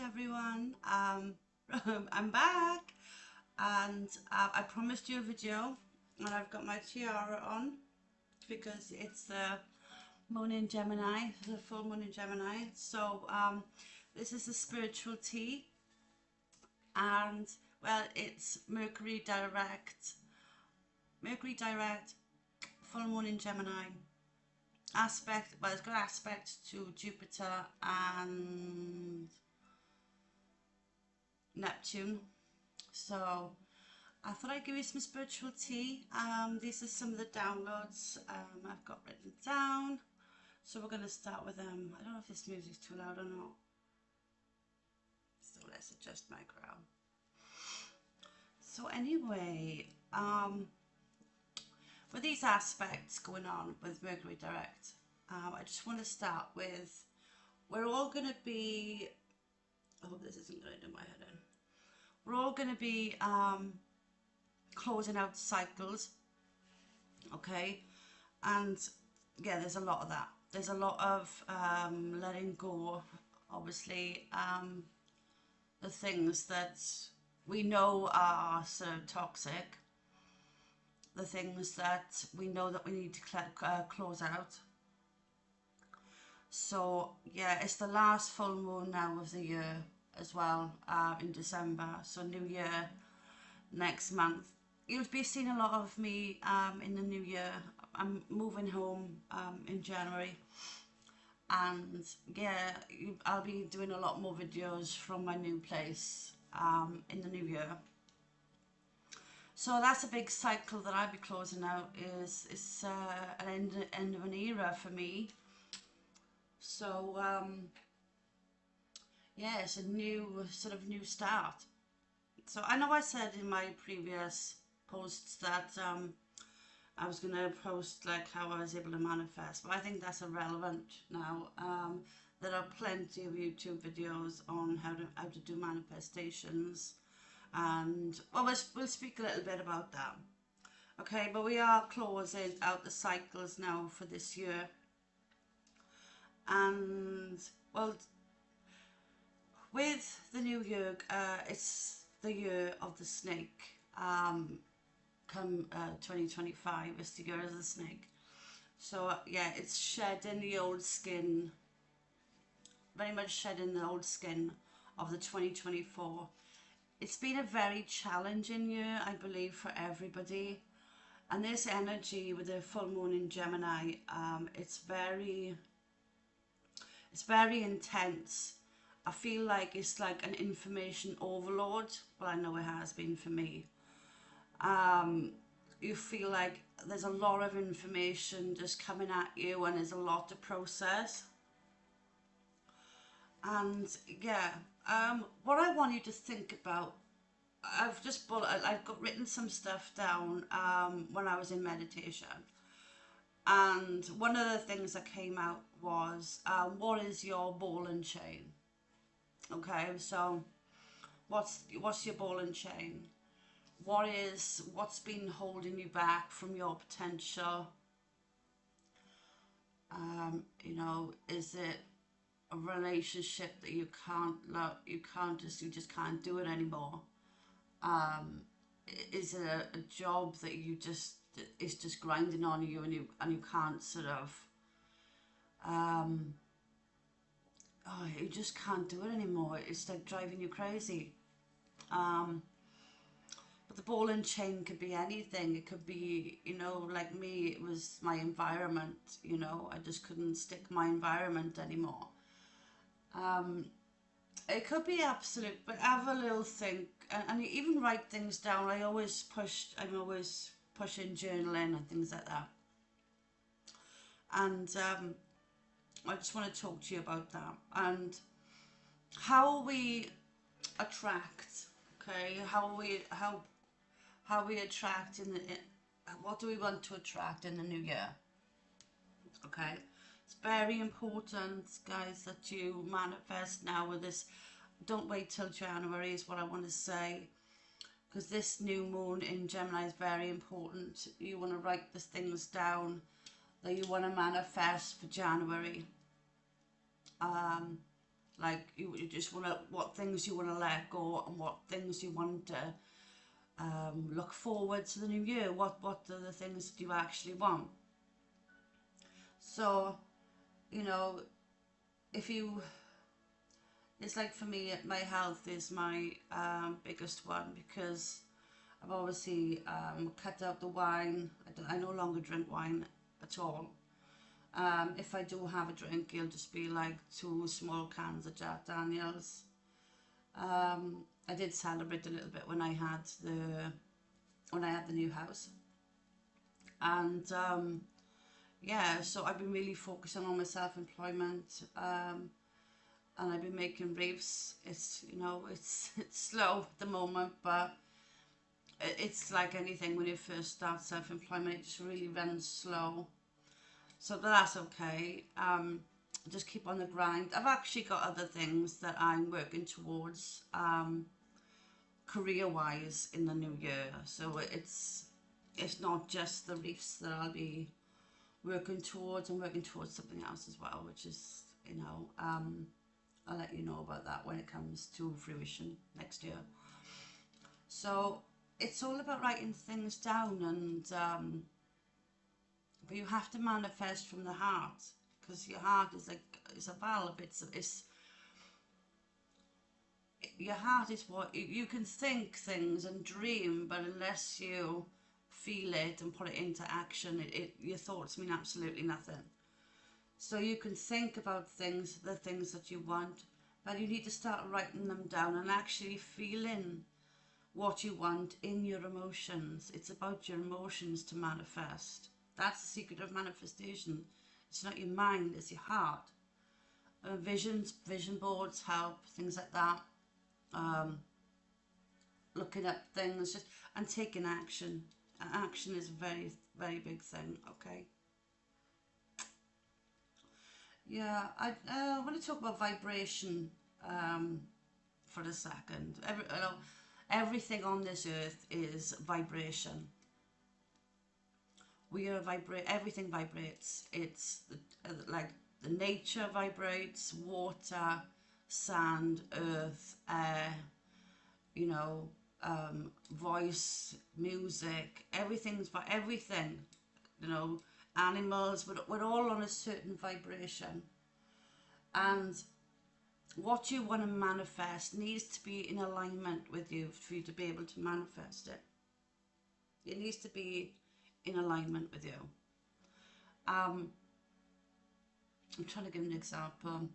everyone. I'm back, and I promised you a video, and I've got my tiara on because it's the moon in Gemini, the full moon in Gemini. So this is a spiritual tea, and well, it's Mercury Direct, full moon in Gemini. Aspect, well, it's got aspect to Jupiter and Neptune. So I thought I'd give you some spiritual tea. These are some of the downloads I've got written down. So we're going to start with them. I don't know if this music's too loud or not. So let's adjust my crown. So anyway, with these aspects going on with Mercury Direct, I just want to start with, we're all going to be, I hope this isn't going to do my head in. We're all going to be closing out cycles, okay? And yeah, there's a lot of that. There's a lot of letting go, obviously, the things that we know are sort of toxic, the things that we know that we need to close out. So yeah, it's the last full moon now of the year as well, in December, so New Year next month. You'll be seeing a lot of me in the new year. I'm moving home in January, and yeah, I'll be doing a lot more videos from my new place in the new year. So that's a big cycle that I'll be closing out. It's an end of an era for me. So yeah, it's a new sort of new start. So I know I said in my previous posts that I was going to post like how I was able to manifest, but I think that's irrelevant now. There are plenty of YouTube videos on how to do manifestations, and well, we'll speak a little bit about that. Okay, but we are closing out the cycles now for this year, and well, with the new year, it's the year of the snake. Come 2025, it's the year of the snake. So yeah, it's shedding the old skin, very much shedding the old skin of the 2024. It's been a very challenging year, I believe, for everybody. And this energy with the full moon in Gemini, it's very intense. I feel like it's like an information overload. Well, I know it has been for me. You feel like there's a lot of information just coming at you, and there's a lot to process. And yeah, what I want you to think about, I've got written some stuff down when I was in meditation, and one of the things that came out was what is your ball and chain? Okay, so what's your ball and chain? What's been holding you back from your potential? You know, is it a relationship that you can't love, you just can't do it anymore? Is it a job that is just grinding on you, and you can't sort of oh, you just can't do it anymore? It's like driving you crazy. But the ball and chain could be anything. It could be, you know, like me, it was my environment. You know, I just couldn't stick my environment anymore. It could be absolute, but have a little think, and even write things down. I'm always pushing journaling and things like that. And I just want to talk to you about that, and how we attract. Okay, how we attract what do we want to attract in the new year? Okay, it's very important, guys, that you manifest now with this. Don't wait till January is what I want to say, because this new moon in Gemini is very important. You want to write the things down that you want to manifest for January. Like you just want to, what things you want to let go and what things you want to look forward to the new year. What are the things that you actually want? So, you know, if you, it's like for me, my health is my biggest one, because I've obviously cut out the wine. I no longer drink wine at all. If I do have a drink, it'll just be like 2 small cans of Jack Daniels. I did celebrate a little bit when I had the new house, and yeah, so I've been really focusing on my self-employment, and I've been making reefs. It's, you know, it's slow at the moment, but it's like anything when you first start self-employment, it just really runs slow. So that's okay. Just keep on the grind. I've actually got other things that I'm working towards, career-wise, in the new year. So it's not just the reefs that I'll be working towards. I'm working towards something else as well, which is, you know, I'll let you know about that when it comes to fruition next year. So it's all about writing things down, and but you have to manifest from the heart, because your heart is like, it's a valve. It's your heart is what you can think things and dream, but unless you feel it and put it into action, your thoughts mean absolutely nothing. So you can think about things, the things that you want, but you need to start writing them down and actually feeling what you want in your emotions. It's about your emotions to manifest. That's the secret of manifestation. It's not your mind, it's your heart. Vision boards help, things like that. Looking up things, and taking action. Action is a very, very big thing, okay? Yeah, I want to talk about vibration for a second. Everything on this earth is vibration. We are everything vibrates. It's like the nature vibrates, water, sand, earth, air, you know, voice, music, everything, you know, animals, we're all on a certain vibration. And what you want to manifest needs to be in alignment with you for you to be able to manifest it. It needs to be in alignment with you. I'm trying to give an example.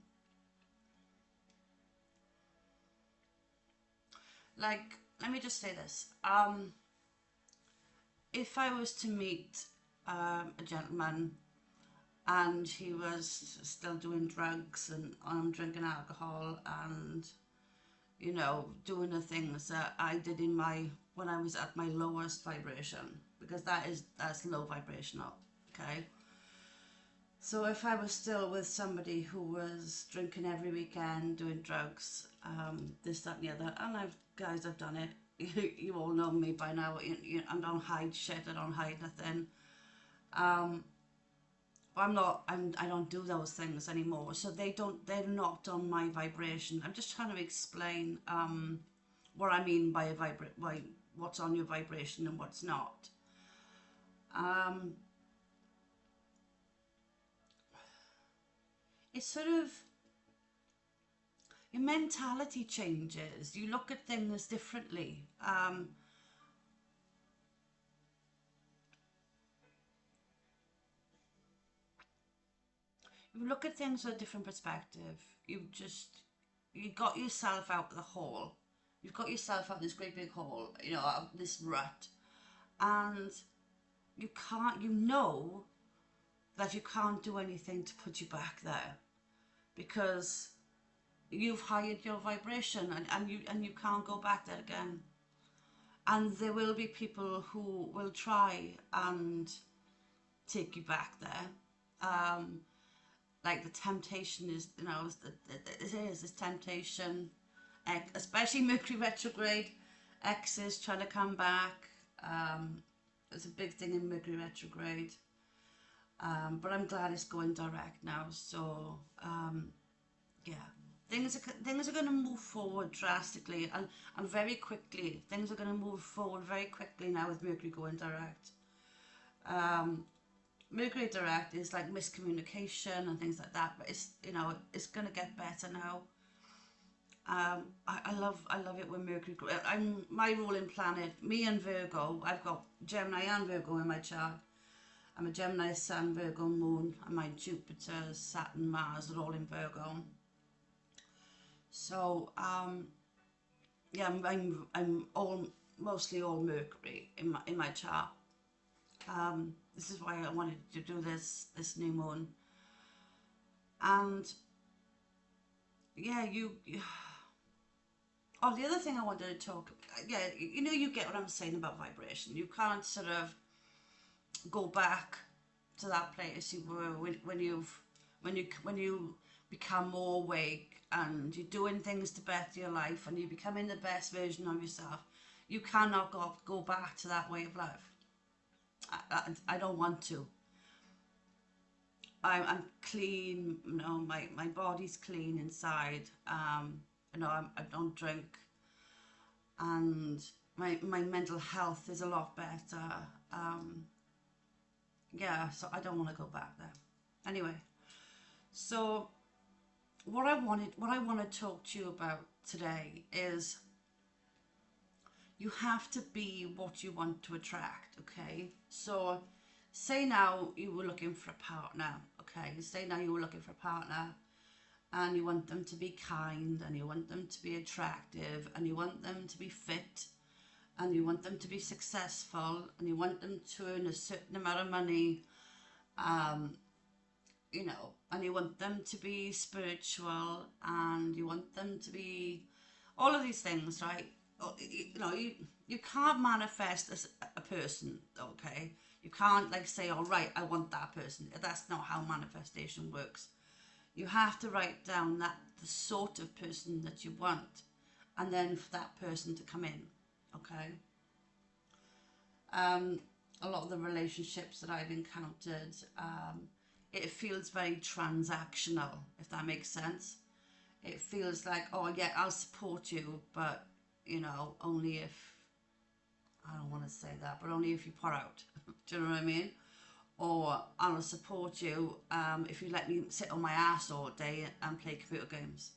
Like, let me just say this. If I was to meet a gentleman and he was still doing drugs and drinking alcohol and, you know, doing the things that I did when I was at my lowest vibration, because that's low vibrational, okay? So if I was still with somebody who was drinking every weekend, doing drugs, this, that, and the other, and I've done it. You all know me by now. I don't hide shit. I don't hide nothing. I don't do those things anymore. So they're not on my vibration. I'm just trying to explain what I mean by what's on your vibration and what's not. It's sort of, your mentality changes. You look at things differently. You look at things with a different perspective. You got yourself out of the hole. You've got yourself out of this great big hole, you know, out of this rut. And you know that you can't do anything to put you back there, because you've hired your vibration, and you can't go back there again. And there will be people who will try and take you back there. Like the temptation is, you know, this temptation, especially Mercury retrograde, exes trying to come back. It's a big thing in Mercury retrograde. But I'm glad it's going direct now. So, yeah, things are going to move forward drastically and very quickly. Things are going to move forward very quickly now with Mercury going direct. Mercury direct is like miscommunication and things like that, but it's, you know, it's going to get better now. I love it when Mercury. I'm my ruling planet. Me and Virgo. I've got Gemini and Virgo in my chart. I'm a Gemini Sun, Virgo Moon, and my Jupiter, Saturn, Mars are all in Virgo. So yeah, I'm all mostly all Mercury in my chart. This is why I wanted to do this new moon. And yeah, oh, the other thing I wanted to talk, yeah, you know, you get what I'm saying about vibration. You can't sort of go back to that place you were when you become more awake and you're doing things to better your life and you're becoming the best version of yourself. You cannot go back to that way of life. I don't want to. I'm clean, you know, my body's clean inside. You know, I don't drink, and my mental health is a lot better. Yeah, so I don't want to go back there. Anyway, so what I want to talk to you about today is you have to be what you want to attract, okay? So say now you were looking for a partner, okay? Say now you were looking for a partner and you want them to be kind and you want them to be attractive and you want them to be fit and you want them to be successful and you want them to earn a certain amount of money, you know, and you want them to be spiritual and you want them to be all of these things, right? You know, you can't manifest as a person, okay? You can't like say, all right, I want that person. That's not how manifestation works. You have to write down the sort of person that you want and then for that person to come in, okay? A lot of the relationships that I've encountered, it feels very transactional, if that makes sense. It feels like, oh yeah, I'll support you, but you know, only if, I don't want to say that, but only if you pour out. Do you know what I mean? Or I'll support you if you let me sit on my ass all day and play computer games.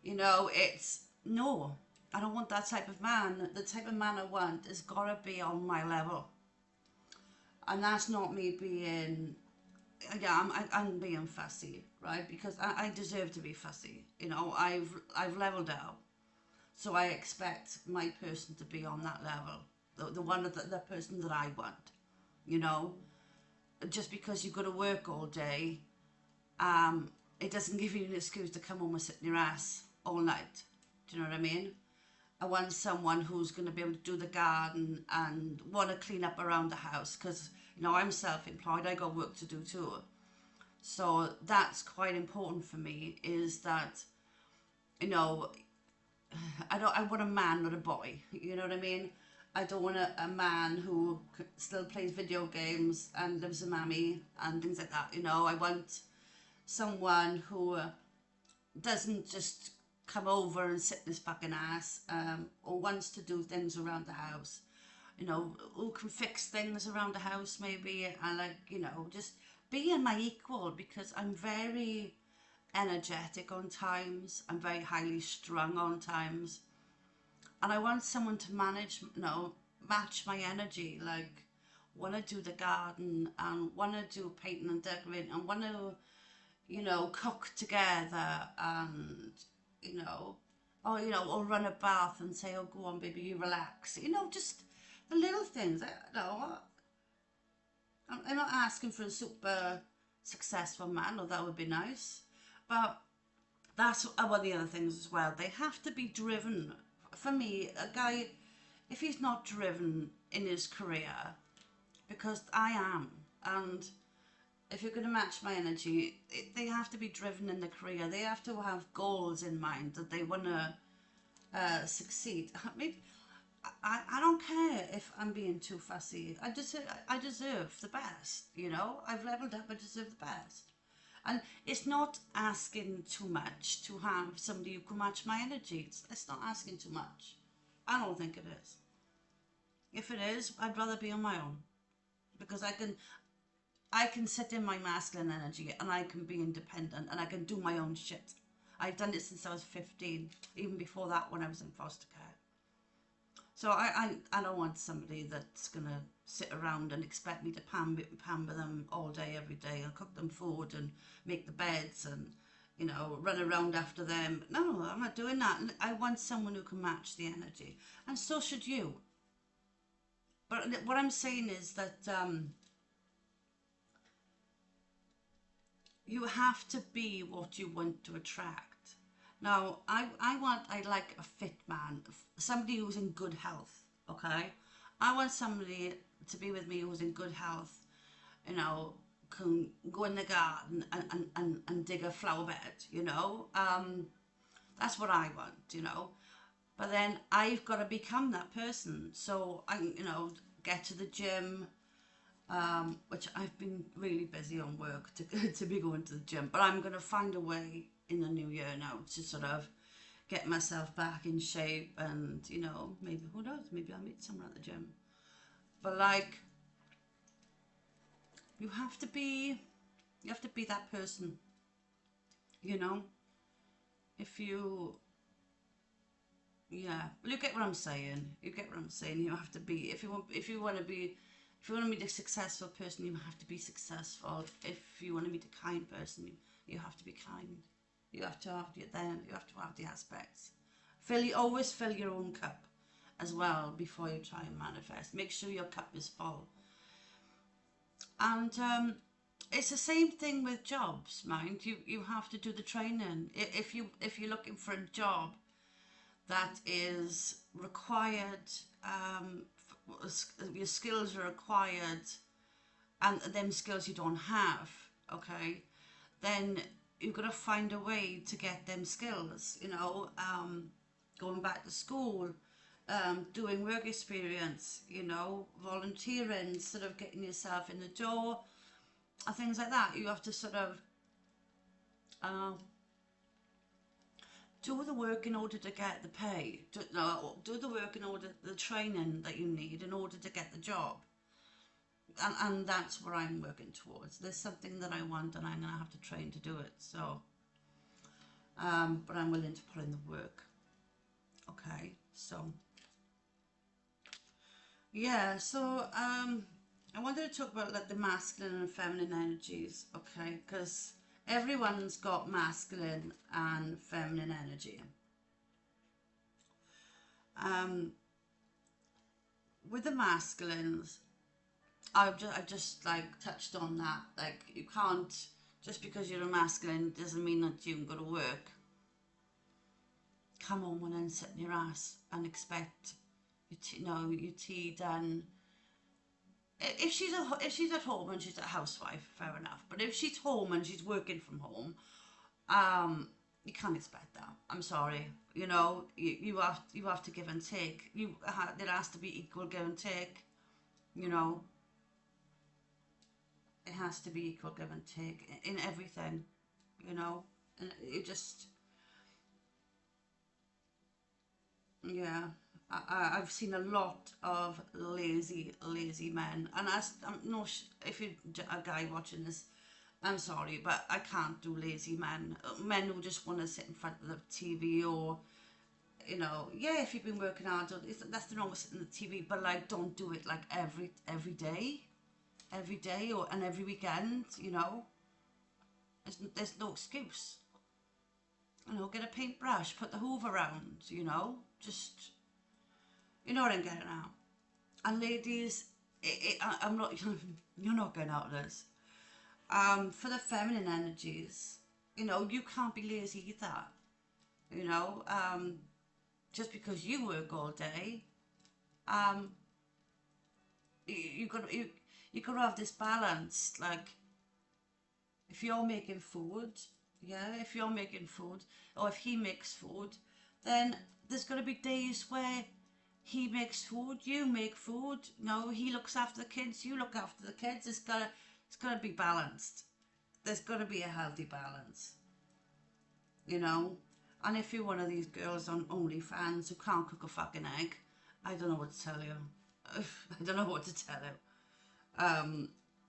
You know, it's, no, I don't want that type of man. The type of man I want has got to be on my level. And that's not me being, yeah, I'm being fussy, right? Because I deserve to be fussy. You know, I've leveled out. So I expect my person to be on that level. The person that I want, you know. Just because you've got to work all day, it doesn't give you an excuse to come home and sit in your ass all night. Do you know what I mean? I want someone who's going to be able to do the garden and want to clean up around the house because, you know, I'm self-employed. I got work to do too. So that's quite important for me, is that, you know, I want a man, not a boy. You know what I mean? I don't want a man who still plays video games and lives a mammy and things like that. You know, I want someone who doesn't just come over and sit in his fucking ass, or wants to do things around the house. You know, who can fix things around the house maybe, and like, you know, just being my equal, because I'm very energetic on times. I'm very highly strung on times. And I want someone to match my energy, like want to do the garden and want to do painting and decorating and want to, you know, cook together and, you know, or, you know, or run a bath and say, oh, go on, baby, you relax. You know, just the little things. I'm not asking for a super successful man, or that would be nice. But that's one of the other things as well. They have to be driven. For me, a guy, if he's not driven in his career, because I am, and if you're going to match my energy, they have to be driven in the career. They have to have goals in mind that they want to succeed. I don't care if I'm being too fussy. I deserve the best, you know. I've leveled up, I deserve the best. And it's not asking too much to have somebody who can match my energy. It's not asking too much. I don't think it is. If it is, I'd rather be on my own, because I can sit in my masculine energy and I can be independent and I can do my own shit. I've done it since I was 15, even before that when I was in foster care. So I don't want somebody that's going to sit around and expect me to pamper them all day, every day, and cook them food and make the beds and, you know, run around after them. No, I'm not doing that. I want someone who can match the energy. And so should you. But what I'm saying is that you have to be what you want to attract. Now, I like a fit man, somebody who's in good health, okay? I want somebody to be with me who's in good health, you know, can go in the garden and dig a flower bed, you know? That's what I want, you know? But then I've got to become that person. So I, you know, get to the gym, which I've been really busy on work to be going to the gym. But I'm going to find a way in the new year now to sort of get myself back in shape, and, you know, maybe, who knows, maybe I'll meet someone at the gym. But like, you have to be that person, you know? If you, yeah, well, you get what I'm saying. You get what I'm saying. You have to be, if you want to be a successful person, you have to be successful. If you want to be a kind person, you have to be kind. You have to have the aspects. Always fill your own cup as well before you try and manifest. Make sure your cup is full. And it's the same thing with jobs, mind. You have to do the training. If you're looking for a job that is required, your skills are required, and them skills you don't have, okay, then you've got to find a way to get them skills, you know, going back to school, doing work experience, you know, volunteering, sort of getting yourself in the door, and things like that. You have to sort of do the work in order to get the pay. Do the work in order, the training that you need in order to get the job. And that's what I'm working towards. There's something that I want, and I'm going to have to train to do it. So, but I'm willing to put in the work. Okay, so yeah, so I wanted to talk about like the masculine and feminine energies, okay? Because everyone's got masculine and feminine energy. With the masculines, I've just like touched on that. Like, you can't, just because you're a masculine doesn't mean that you can go to work, come home and then sit in your ass and expect your tea done. If she's at home and she's a housewife, fair enough. But if she's home and she's working from home, you can't expect that. I'm sorry. You know, you have to give and take. There has to be equal give and take. You know, it has to be equal give and take in everything. You know, and you just, yeah. I've seen a lot of lazy men, and I'm no. If you're a guy watching this, I'm sorry, but I can't do lazy men. Men who just want to sit in front of the TV, or, you know, yeah, if you've been working hard, that's nothing wrong with sitting on the TV, but like, don't do it like every day, or and every weekend. You know, there's no excuse. You know, get a paintbrush, put the hoover around. You know, just. You know what I'm getting at. And ladies, I'm not. You're not getting out of this. For the feminine energies, you know, you can't be lazy either. You know, just because you work all day, you got to have this balance. Like, if you're making food, yeah, if you're making food, or if he makes food, then there's got to be days where he makes food, you make food. No, he looks after the kids, you look after the kids. It's gotta be balanced. there's got to be a healthy balance, you know. And if you're one of these girls on OnlyFans who can't cook a fucking egg, I don't know what to tell you. I don't know what to tell you.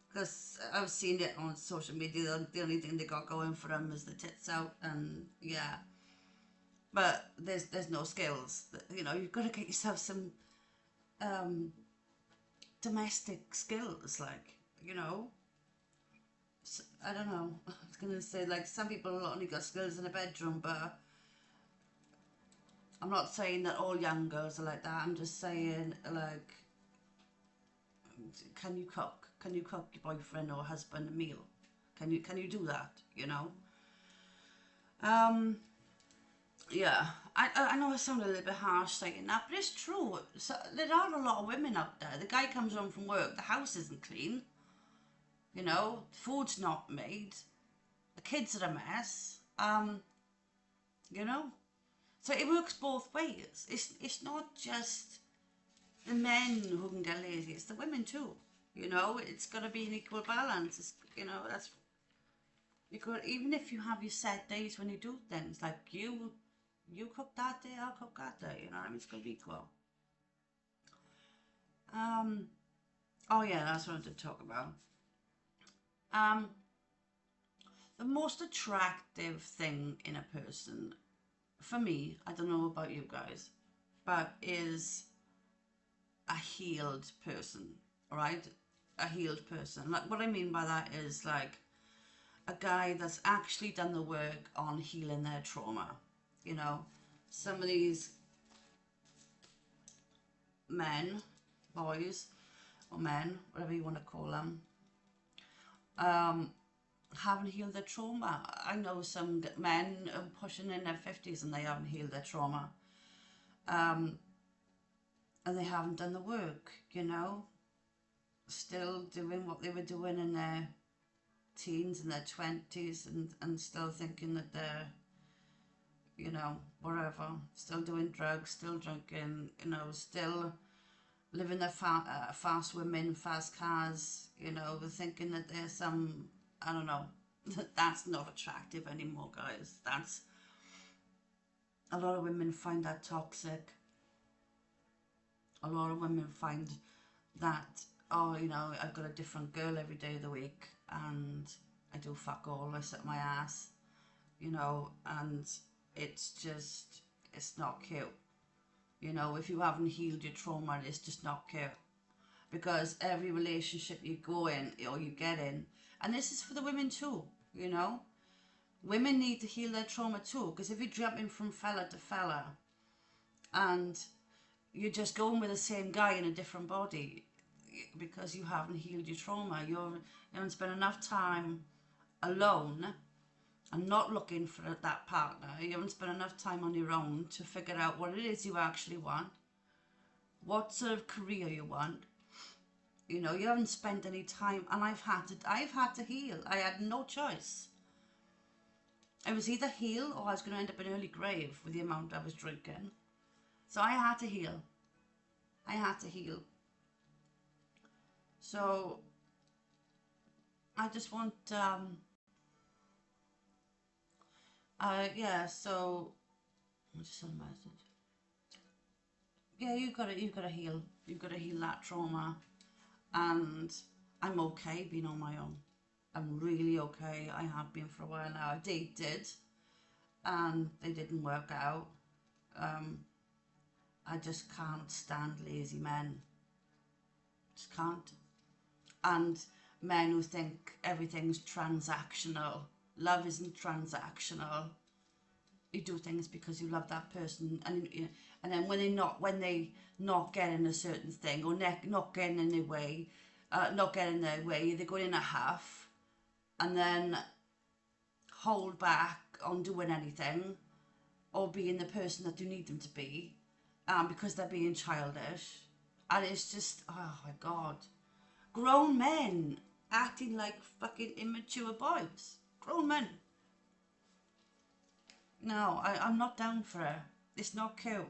Because I've seen it on social media. The only thing they got going for them is the tits out, and yeah. But there's no skills. You know, you've got to get yourself some domestic skills, like, you know. I don't know. I was gonna say, like, some people only got skills in a bedroom, but I'm not saying that all young girls are like that. I'm just saying, like, can you cook? Can you cook your boyfriend or husband a meal? Can you do that? You know. Yeah, I know I sound a little bit harsh saying that, but it's true. So there are a lot of women out there. The guy comes home from work, the house isn't clean. You know, food's not made. The kids are a mess. You know, so it works both ways. It's not just the men who can get lazy. It's the women too. You know, it's got to be an equal balance. It's, you know, that's because even if you have your set days when you do things, like you cook that day, I'll cook that day. You know what I mean? It's got to be equal. Oh yeah, that's what I wanted to talk about. Um, the most attractive thing in a person, for me, I don't know about you guys, but is a healed person, right? A healed person. Like, what I mean by that is, like, a guy that's actually done the work on healing their trauma. You know, some of these men, boys, or men, whatever you want to call them, haven't healed their trauma. I know some men are pushing in their 50s and they haven't healed their trauma. And they haven't done the work, you know. Still doing what they were doing in their teens and their 20s, and still thinking that they're, you know, whatever. Still doing drugs, still drinking, you know, still living their fast women, fast cars, you know, thinking that there's some, I don't know, that's not attractive anymore, guys. That's, a lot of women find that toxic. A lot of women find that, oh, you know, I've got a different girl every day of the week and I do fuck all, I sit my ass, you know, and it's just, it's not cute. You know, if you haven't healed your trauma, it's just not cute. Because every relationship you go in or you get in, and this is for the women too, you know, women need to heal their trauma too. Because if you're jumping from fella to fella and you're just going with the same guy in a different body because you haven't healed your trauma, you haven't spent enough time alone and not looking for that partner. You haven't spent enough time on your own to figure out what it is you actually want, what sort of career you want. You know, you haven't spent any time, and I've had to heal. I had no choice. I was either heal or I was going to end up in early grave with the amount I was drinking. So I had to heal. I had to heal. So I just want, yeah. So I just sent a message. Yeah, you've got to heal. You've got to heal that trauma, and I'm okay being on my own. I'm really okay. I have been for a while now. I dated, and they didn't work out. I just can't stand lazy men. Just can't. And men who think everything's transactional. Love isn't transactional. You do things because you love that person, and then when they not getting a certain thing or not getting in their way, they're going in a half, and then hold back on doing anything or being the person that you need them to be, because they're being childish, and it's just, oh my god, grown men acting like fucking immature boys, grown men. No, I'm not down for it. It's not cute.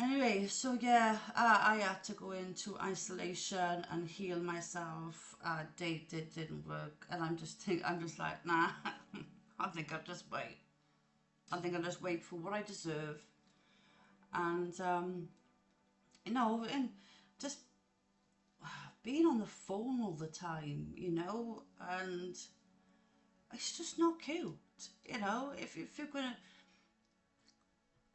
Anyway, so yeah, I had to go into isolation and heal myself. Date didn't work, and I'm just like, nah. I think I'll just wait. I think I'll just wait for what I deserve, and and just being on the phone all the time, and it's just not cute. If you're gonna,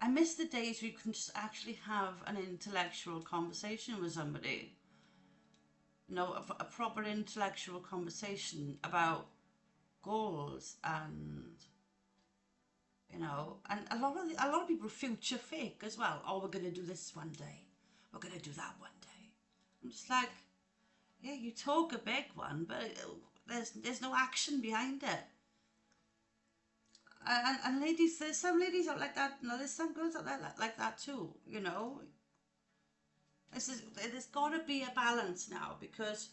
I miss the days where you can just actually have an intellectual conversation with somebody. A proper intellectual conversation about goals and and a lot of people future fake as well. Oh, we're gonna do this one day. We're gonna do that one day. I'm just like, yeah, you talk a big one, but there's no action behind it. And ladies, there's some ladies out like that. No, there's some girls out there like that too. There's got to be a balance now, because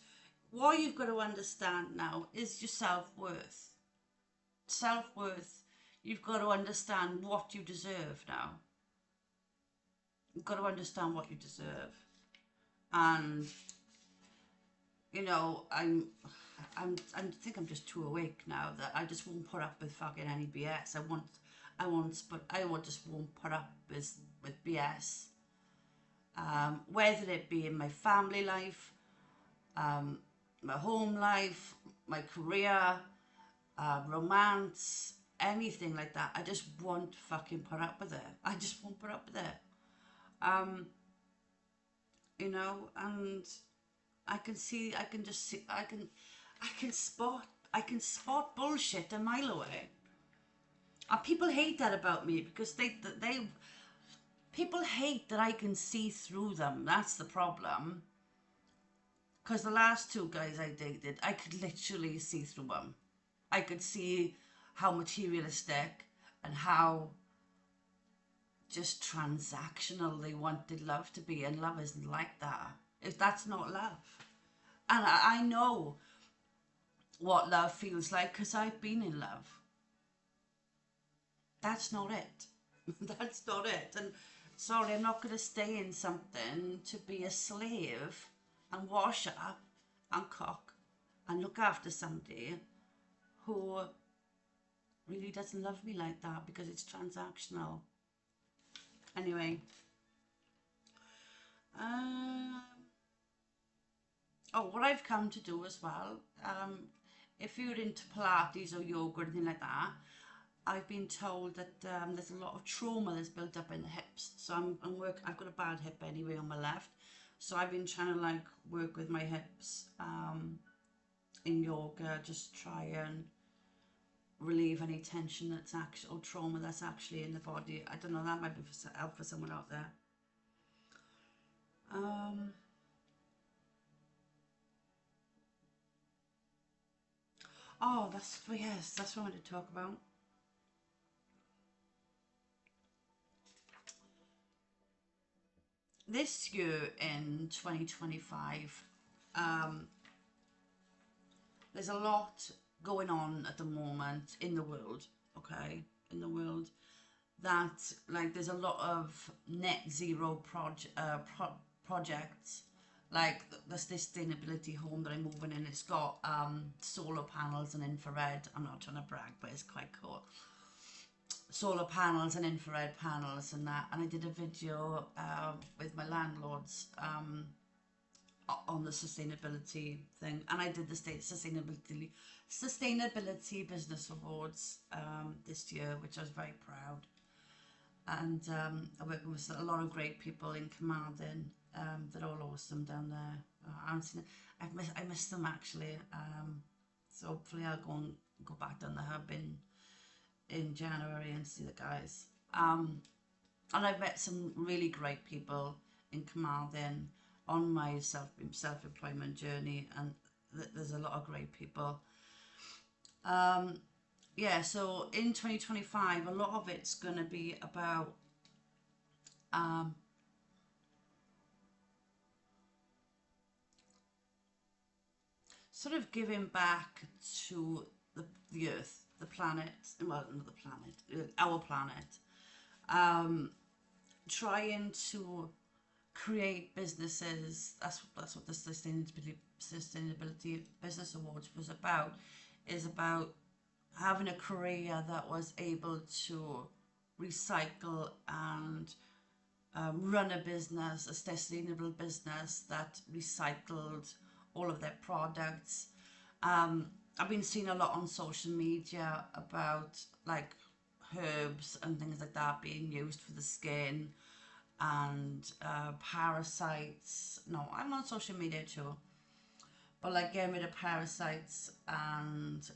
what you've got to understand now is your self-worth. Self-worth. You've got to understand what you deserve now. You've got to understand what you deserve. And I think I'm just too awake now that I just won't put up with fucking any BS. I just won't put up with BS. Whether it be in my family life, my home life, my career, romance, anything like that. I just won't fucking put up with it. I just won't put up with it. And I can see, I can just see, I can spot bullshit a mile away. And people hate that about me, because people hate that I can see through them. That's the problem. Because the last two guys I dated, I could literally see through them. I could see how materialistic and how just transactional they wanted love to be, and love isn't like that. If that's not love. And I know what love feels like, because I've been in love. That's not it. That's not it. And sorry, I'm not going to stay in something to be a slave and wash up and cook and look after somebody who really doesn't love me like that, because it's transactional. Anyway. What I've come to do as well, if you're into Pilates or yoga or anything like that, I've been told that there's a lot of trauma that's built up in the hips. So I've got a bad hip anyway on my left. So I've been trying to work with my hips in yoga, just try and relieve any tension that's actual, or trauma that's actually in the body. I don't know, that might be help for someone out there. Yes, that's what I wanted to talk about. This year in 2025, there's a lot going on at the moment in the world, okay? In the world, that there's a lot of net zero projects, like the sustainability home that I'm moving in. It's got solar panels and infrared. I'm not trying to brag, but it's quite cool. Solar panels and infrared panels and that. And I did a video with my landlords on the sustainability thing, and I did the state sustainability business awards this year, which I was very proud. And I work with a lot of great people in Carmarthen. They're all awesome down there. I miss them actually. So hopefully I'll go back down the hub in January and see the guys. And I've met some really great people in Carmarthen on my self-employment journey, and there's a lot of great people. Yeah, so in 2025, a lot of it's going to be about sort of giving back to the earth, the planet, well, not the planet, our planet. trying to create businesses. That's what the sustainability business awards was about. Is about having a career that was able to recycle and run a business, a sustainable business that recycled all of their products. I've been seeing a lot on social media about like herbs and things like that being used for the skin, and parasites. No, I'm on social media too, but like getting rid of parasites and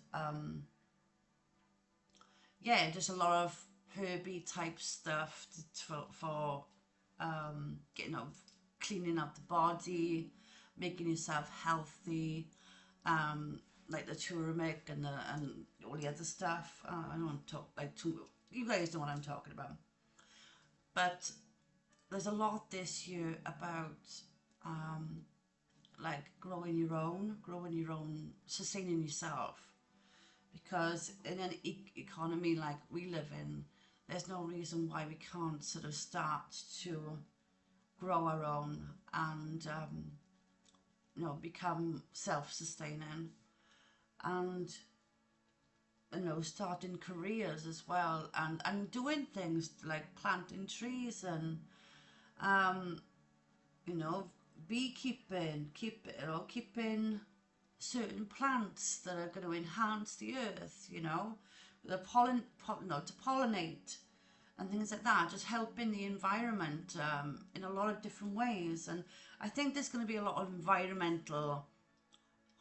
yeah, just a lot of herby type stuff for getting out, cleaning up the body, making yourself healthy, like the turmeric and all the other stuff. I don't want to talk like too. You guys know what I'm talking about. But there's a lot this year about like growing your own, sustaining yourself. Because in an economy like we live in, there's no reason why we can't sort of start to grow our own and become self-sustaining, and starting careers as well, and doing things like planting trees and you know beekeeping, keeping certain plants that are going to enhance the earth, the to pollinate and things like that, just helping the environment in a lot of different ways. And I think there's going to be a lot of environmental,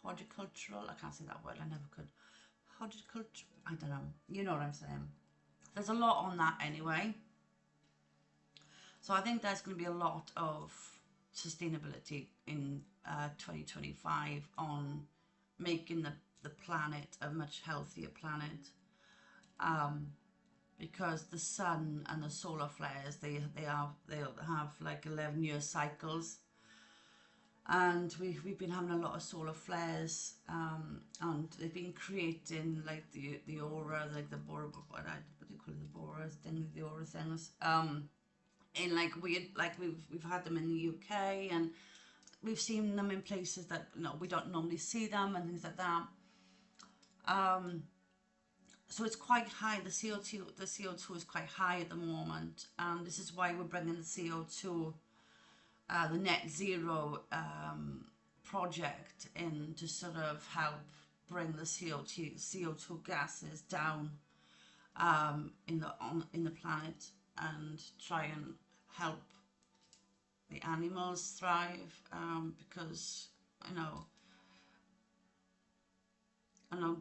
horticultural, I can't say that word, I never could, horticulture, I don't know, you know what I'm saying. There's a lot on that anyway. So I think there's going to be a lot of sustainability in 2025 on making the planet a much healthier planet, because the sun and the solar flares, they have like 11-year cycles, and we've been having a lot of solar flares, and they've been creating like the aura, like the bora, what do you call it, the bora thing, the aura things, in like weird, like we've had them in the UK, and we've seen them in places that we don't normally see them and things like that. So it's quite high. The CO2 is quite high at the moment, and this is why we're bringing the CO2, the net zero project in to sort of help bring the CO2 gases down in the planet, and try and help the animals thrive, because I know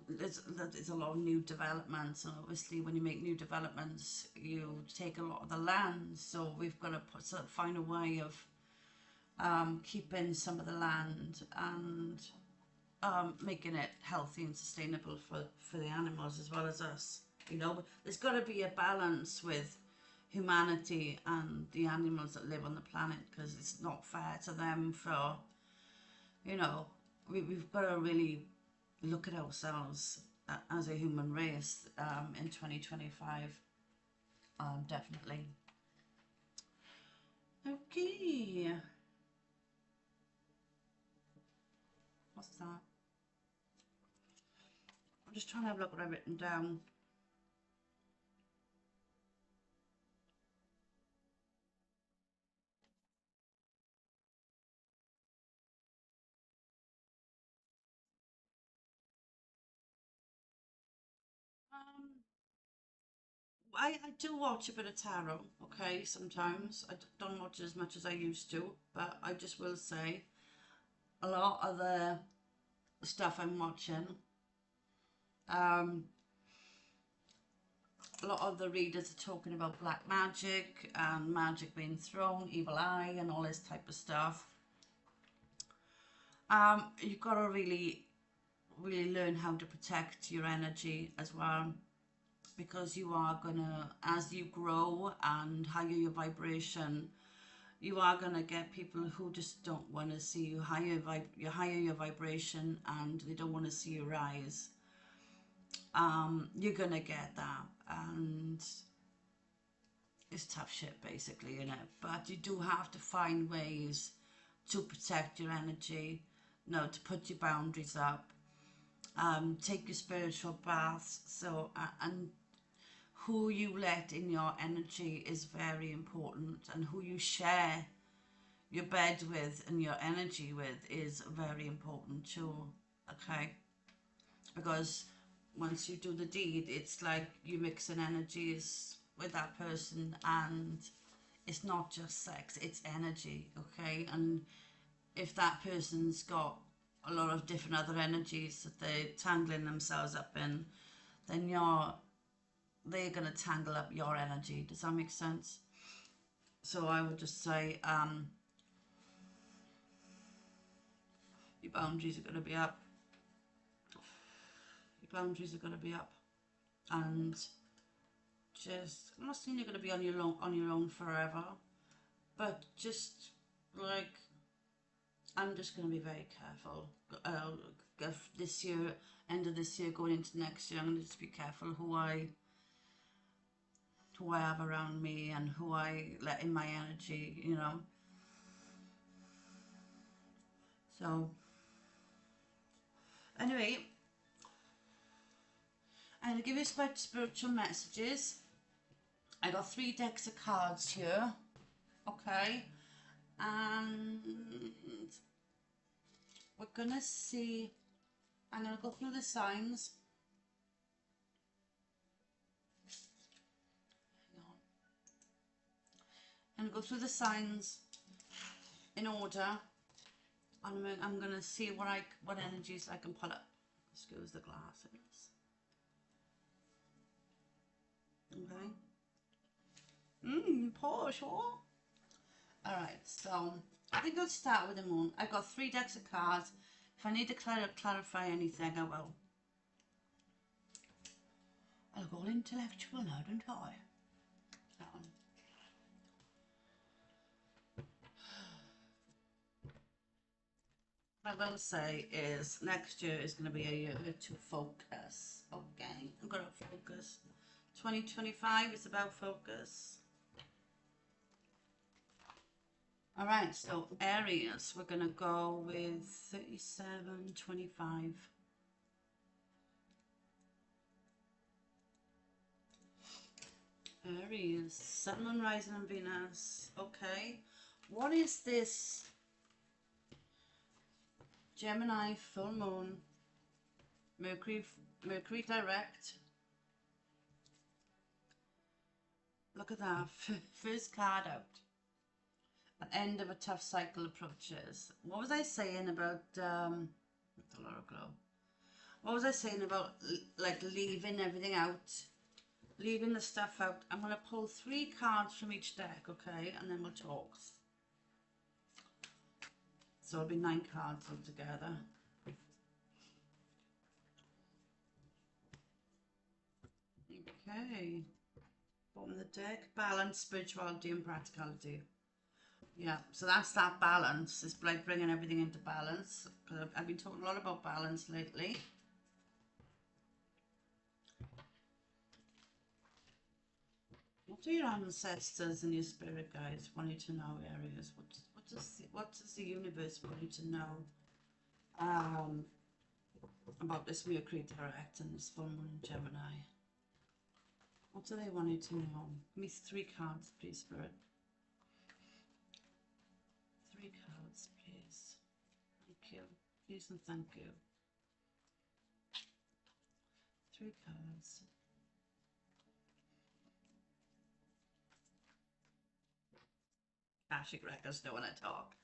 there's a lot of new developments, and obviously when you make new developments you take a lot of the land, so we've got to find a way of keeping some of the land and making it healthy and sustainable for the animals as well as us. There's got to be a balance with humanity and the animals that live on the planet, because it's not fair to them for, we've got to really look at ourselves as a human race in 2025, definitely. Okay, what's that? I'm just trying to have a look what I've written down. I do watch a bit of tarot, okay, sometimes. I don't watch as much as I used to, but I just will say a lot of the stuff I'm watching, a lot of the readers are talking about black magic and magic being thrown, evil eye and all this type of stuff. You've got to really learn how to protect your energy as well, because you are gonna, as you grow and higher your vibration, you are gonna get people who just don't want to see you higher your vibration, and they don't want to see you rise. You're gonna get that, and it's tough shit basically, you know. But you do have to find ways to protect your energy, you know, to put your boundaries up, take your spiritual baths. So, and who you let in your energy is very important, and who you share your bed with and your energy with is very important too. Okay, because once you do the deed, it's like you mixing energies with that person, and it's not just sex, it's energy. Okay, and if that person's got a lot of different other energies that they're tangling themselves up in, then they're going to tangle up your energy. Does that make sense? So I would just say your boundaries are going to be up. Your boundaries are going to be up, and just, I'm not saying you're going to be on your own forever, but just like, I'm just going to be very careful. This year, end of this year, going into next year, I'm going to just be careful who I have around me and who I let in my energy, you know. So anyway, I'm going to give you spiritual messages. I got 3 decks of cards here, okay, and we're gonna see. I'm gonna go through the signs. I'm gonna go through the signs in order, and I'm gonna see what energies I can pull up. Excuse the glasses. Okay. Posh, oh. Alright, so I think I'll start with the moon. I've got 3 decks of cards. If I need to clarify anything, I will. I'll go all intellectual now, don't I? That one. What I will say is next year is going to be a year to focus. Okay, I'm going to focus. 2025 is about focus. Alright, so Aries, we're going to go with 3725. Aries, Sun, Moon, Rising and Venus. Okay, what is this Gemini full moon, Mercury Direct? Look at that, first card out. An end of a tough cycle approaches. What was I saying about what was I saying about like leaving everything out, leaving the stuff out? I'm going to pull 3 cards from each deck, okay, and then we'll talk. So it'll be 9 cards altogether. Okay, bottom of the deck, balance, spirituality and practicality. Yeah, so that's that balance. It's like bringing everything into balance. I've been talking a lot about balance lately. What do your ancestors and your spirit guides want you to know, Aries? What does the universe want you to know about this Mercury Direct and this full moon in Gemini? What do they want you to know? Give me 3 cards, please, Spirit. 3 cards, please. Thank you. Please and thank you. 3 cards. Akashic records don't want to talk.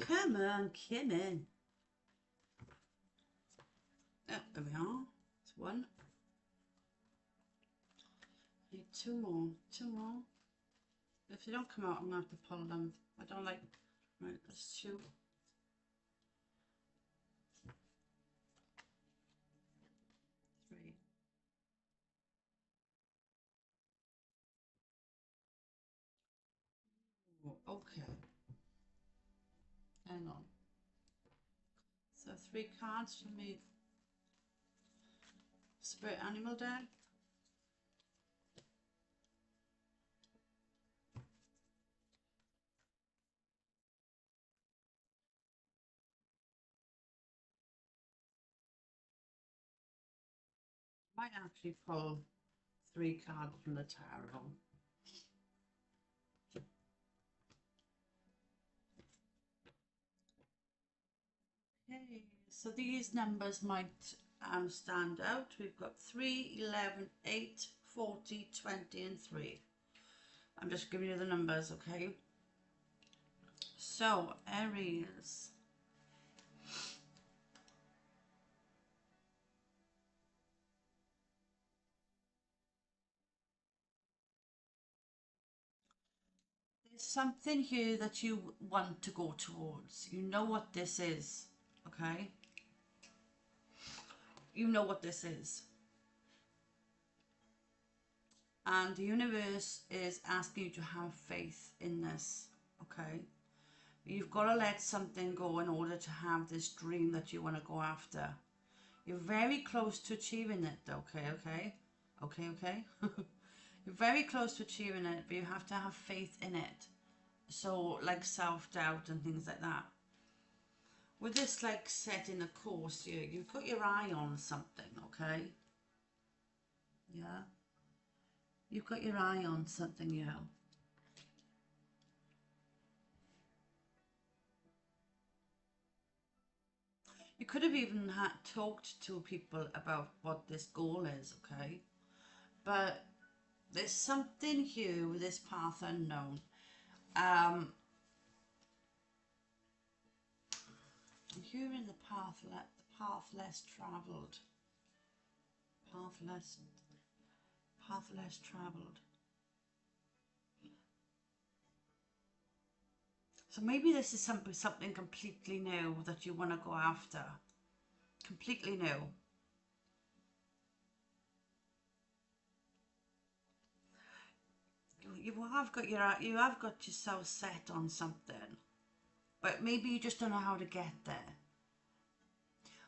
Come on, come in. Oh, there we are. It's 1. I need 2 more. 2 more. If they don't come out, I'm going to have to pull them. I don't like... Right, that's 2. 3. Oh, okay. Hang on. So 3 cards for me. Spirit animal deck. might actually pull 3 cards from the tarot. Okay, so these numbers might stand out. We've got 3, 11, 8, 40, 20 and 3. I'm just giving you the numbers, okay? So, Aries. There's something here that you want to go towards. You know what this is, okay? You know what this is. And the universe is asking you to have faith in this, okay? You've got to let something go in order to have this dream that you want to go after. You're very close to achieving it, okay? You're very close to achieving it, but you have to have faith in it. So, like self-doubt and things like that. With this, like, setting a course here, you've got your eye on something, okay? Yeah? You've got your eye on something, yeah. You could have even talked to people about what this goal is, okay? But there's something here with this path unknown. I'm hearing the path less travelled. Path less travelled. So maybe this is something completely new that you want to go after. Completely new. You have got yourself set on something, but maybe you just don't know how to get there.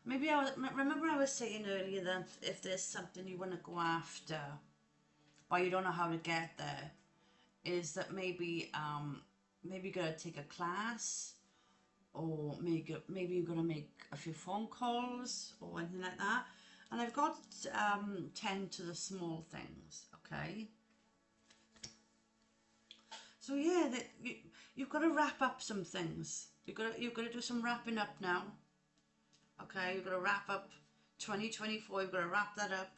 Maybe remember I was saying earlier that if there's something you want to go after, but you don't know how to get there, is that maybe you're gonna take a class, or maybe you're gonna make a few phone calls or anything like that. And I've got tend to the small things, okay? So yeah, you've got to wrap up some things. You've got to do some wrapping up now. Okay, you've got to wrap up 2024. You've got to wrap that up.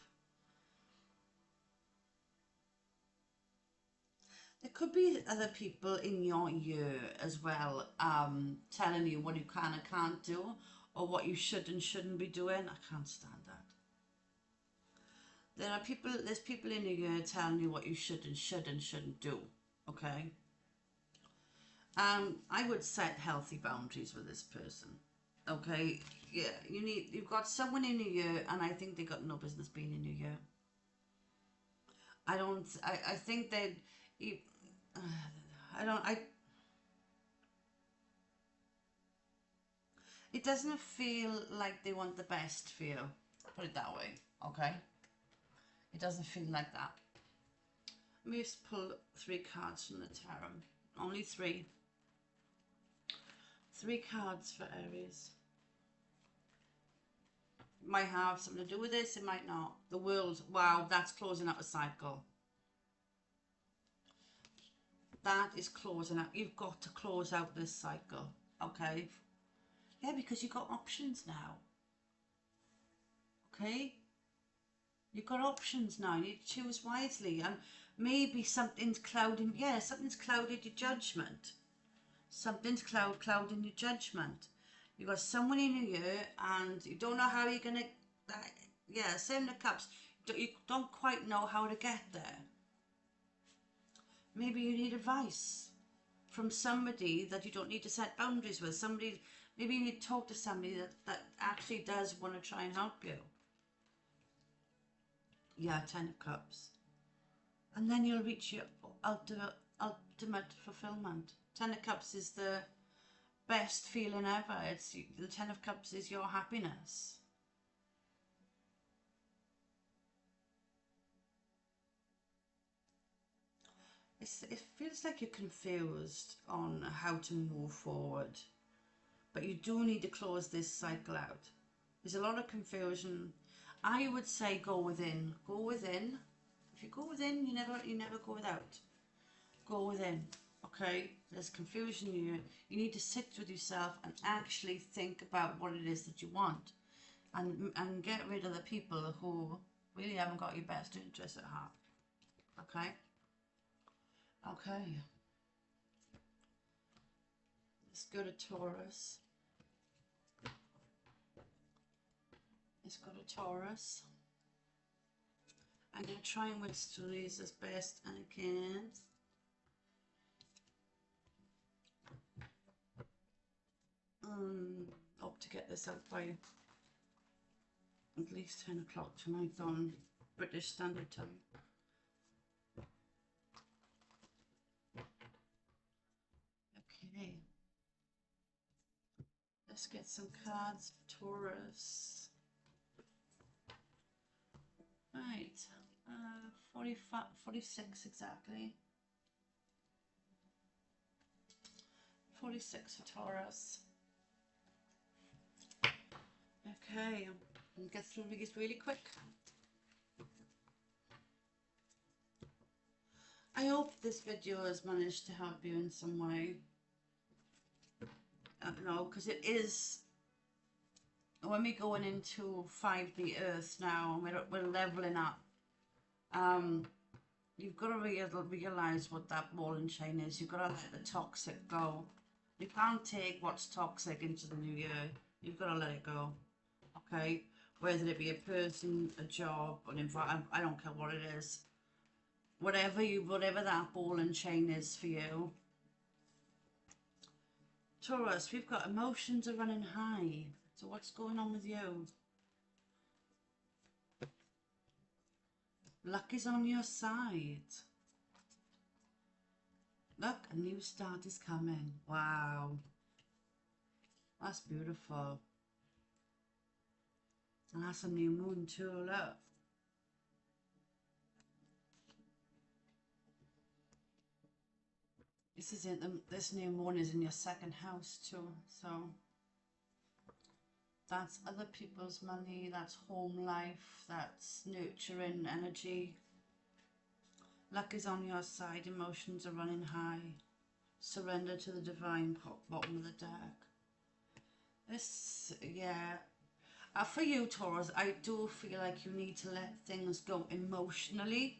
There could be other people in your year as well, telling you what you can and can't do, or what you should and shouldn't be doing. I can't stand that. There's people in your year telling you what you should and shouldn't do. Okay. I would set healthy boundaries with this person. Okay, yeah, you've got someone in your year, and I think they got no business being in your year. I think that you, it doesn't feel like they want the best for you. Put it that way, okay? It doesn't feel like that. Let me just pull 3 cards from the tarot. Only 3. 3 cards for Aries. It might have something to do with this, it might not. The World, wow, that's closing up a cycle. That is closing up. You've got to close out this cycle, okay? Yeah, because you've got options now. Okay? You've got options now. You need to choose wisely. And maybe something's clouding, yeah, something's clouded your judgment. Something's clouding your judgment. You've got someone in your year and you don't know how you're going to, yeah, 7 of Cups. You don't quite know how to get there. Maybe you need advice from somebody that you don't need to set boundaries with. Maybe you need to talk to somebody that actually does want to try and help you. Yeah, 10 of Cups. And then you'll reach your ultimate fulfillment. 10 of Cups is the best feeling ever. The 10 of Cups is your happiness. It feels like you're confused on how to move forward, but you do need to close this cycle out. There's a lot of confusion. I would say go within. Go within. If you go within, you never go without. Go within. Okay? There's confusion. You need to sit with yourself and actually think about what it is that you want, and get rid of the people who really haven't got your best interest at heart. Okay? Okay. Let's go to Taurus. Let's go to Taurus. I'm going to try and whistle these as best I can. Hope to get this out by at least 10 o'clock tonight on British Standard Time. Okay. Let's get some cards for Taurus. Right, 45, 46 exactly. 46 for Taurus. Okay, I'll get through these really quick. I hope this video has managed to help you in some way. I don't know, because it is, when we're going into 5D Earth now, and we're leveling up, you've got to realise what that ball and chain is. You've got to let the toxic go. You can't take what's toxic into the new year. You've got to let it go. Okay? Whether it be a person, a job, an environment, I don't care what it is. Whatever that ball and chain is for you. Taurus, we've got emotions are running high. So what's going on with you? Luck is on your side. Look, a new start is coming. Wow. That's beautiful. And that's a new moon too, look. This is it. This new moon is in your second house too. So that's other people's money. That's home life. That's nurturing energy. Luck is on your side. Emotions are running high. Surrender to the divine. Bottom of the deck. This, yeah. For you, Taurus, I do feel like you need to let things go emotionally.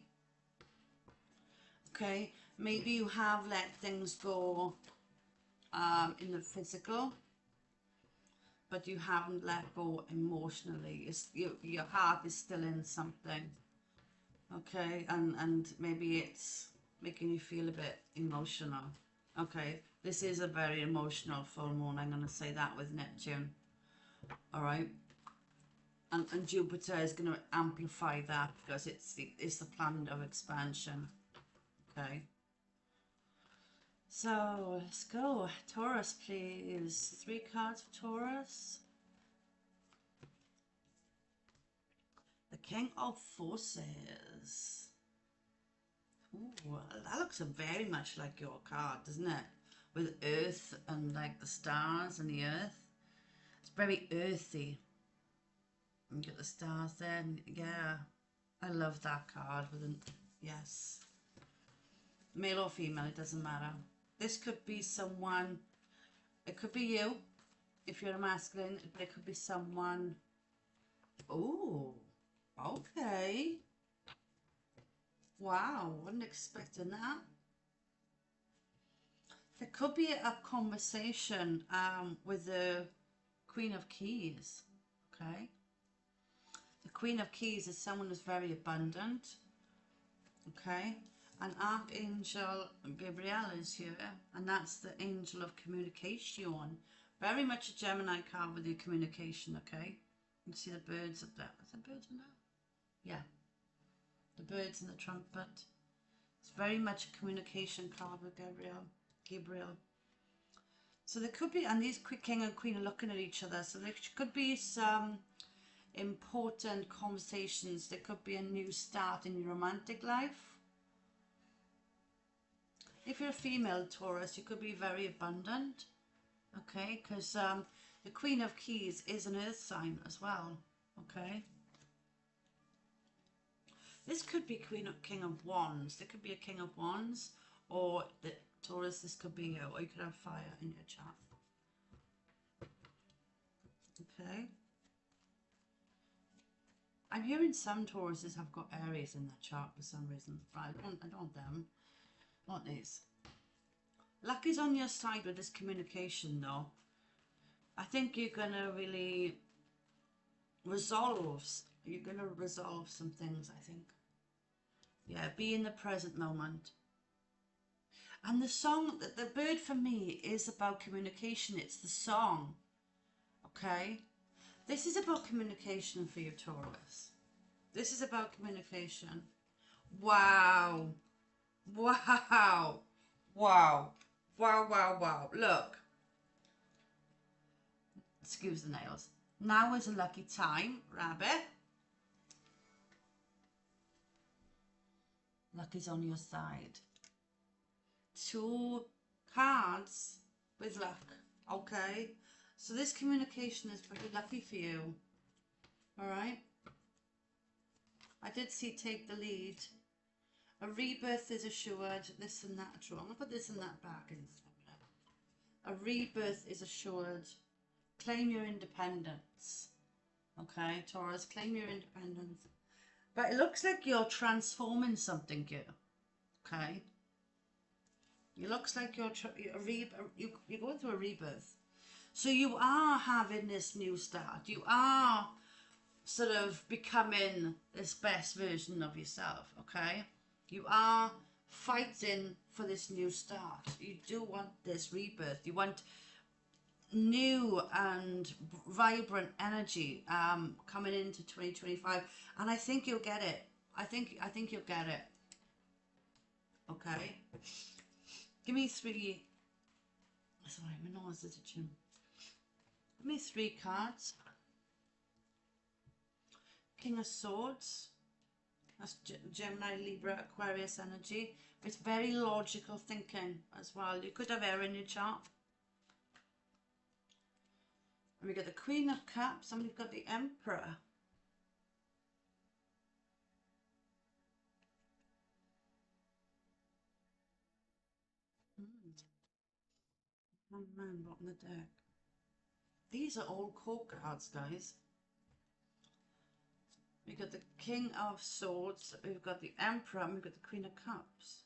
Okay, maybe you have let things go in the physical, but you haven't let go emotionally. Your heart is still in something. Okay, and maybe it's making you feel a bit emotional. Okay, this is a very emotional full moon. I'm going to say that with Neptune. All right. And Jupiter is going to amplify that because it's the planet of expansion. Okay. So let's go. Taurus, please. 3 cards for Taurus. The King of Forces. Ooh, that looks very much like your card, doesn't it? With Earth and like the stars and the Earth. It's very earthy. You get the stars there, and yeah, I love that card. Yes, male or female, it doesn't matter. This could be someone. It could be you, if you're a masculine, but it could be someone. Oh, okay. Wow, wasn't expecting that. There could be a conversation with the Queen of Keys. Okay. The Queen of Keys is someone who's very abundant, okay? And Archangel Gabriel is here, and that's the angel of communication. Very much a Gemini card with your communication, okay? You can see the birds up there. Is there birds in there? Yeah. The birds and the trumpet. It's very much a communication card with Gabriel. So there could be, and these king and queen are looking at each other, so there could be some important conversations. There could be a new start in your romantic life. If you're a female Taurus, you could be very abundant, okay, because the Queen of Keys is an earth sign as well, okay. This could be King of Wands. There could be a King of Wands, or the Taurus, this could be you, or you could have fire in your chart. Okay. I'm hearing some Tauruses have got Aries in their chart for some reason. Right, I don't want them. I want these. Luck is on your side with this communication though. I think you're going to really resolve. You're going to resolve some things, I think. Yeah, be in the present moment. And the song, the bird for me is about communication. It's the song. Okay? This is about communication for you, Taurus. This is about communication. Wow. Wow. Wow. Wow, wow, wow. Look. Excuse the nails. Now is a lucky time, Rabbit. Luck is on your side. 2 cards with luck. Okay? So this communication is pretty lucky for you. Alright? I did see take the lead. A rebirth is assured. This and that. I'm going to put this and that back in a minute. A rebirth is assured. Claim your independence. Okay, Taurus, claim your independence. But it looks like you're transforming something here. Okay? It looks like you're going through a rebirth. So you are having this new start. You are sort of becoming this best version of yourself, okay? You are fighting for this new start. You do want this rebirth. You want new and vibrant energy coming into 2025. And I think you'll get it. I think you'll get it. Okay? Give me 3. Sorry, my nose is itching. Give me 3 cards. King of Swords. That's Gemini, Libra, Aquarius energy. It's very logical thinking as well. You could have air in your chart. And we got the Queen of Cups and we've got the Emperor. Oh man, what on the deck? These are all court cards, guys. We've got the King of Swords, we've got the Emperor, and we've got the Queen of Cups.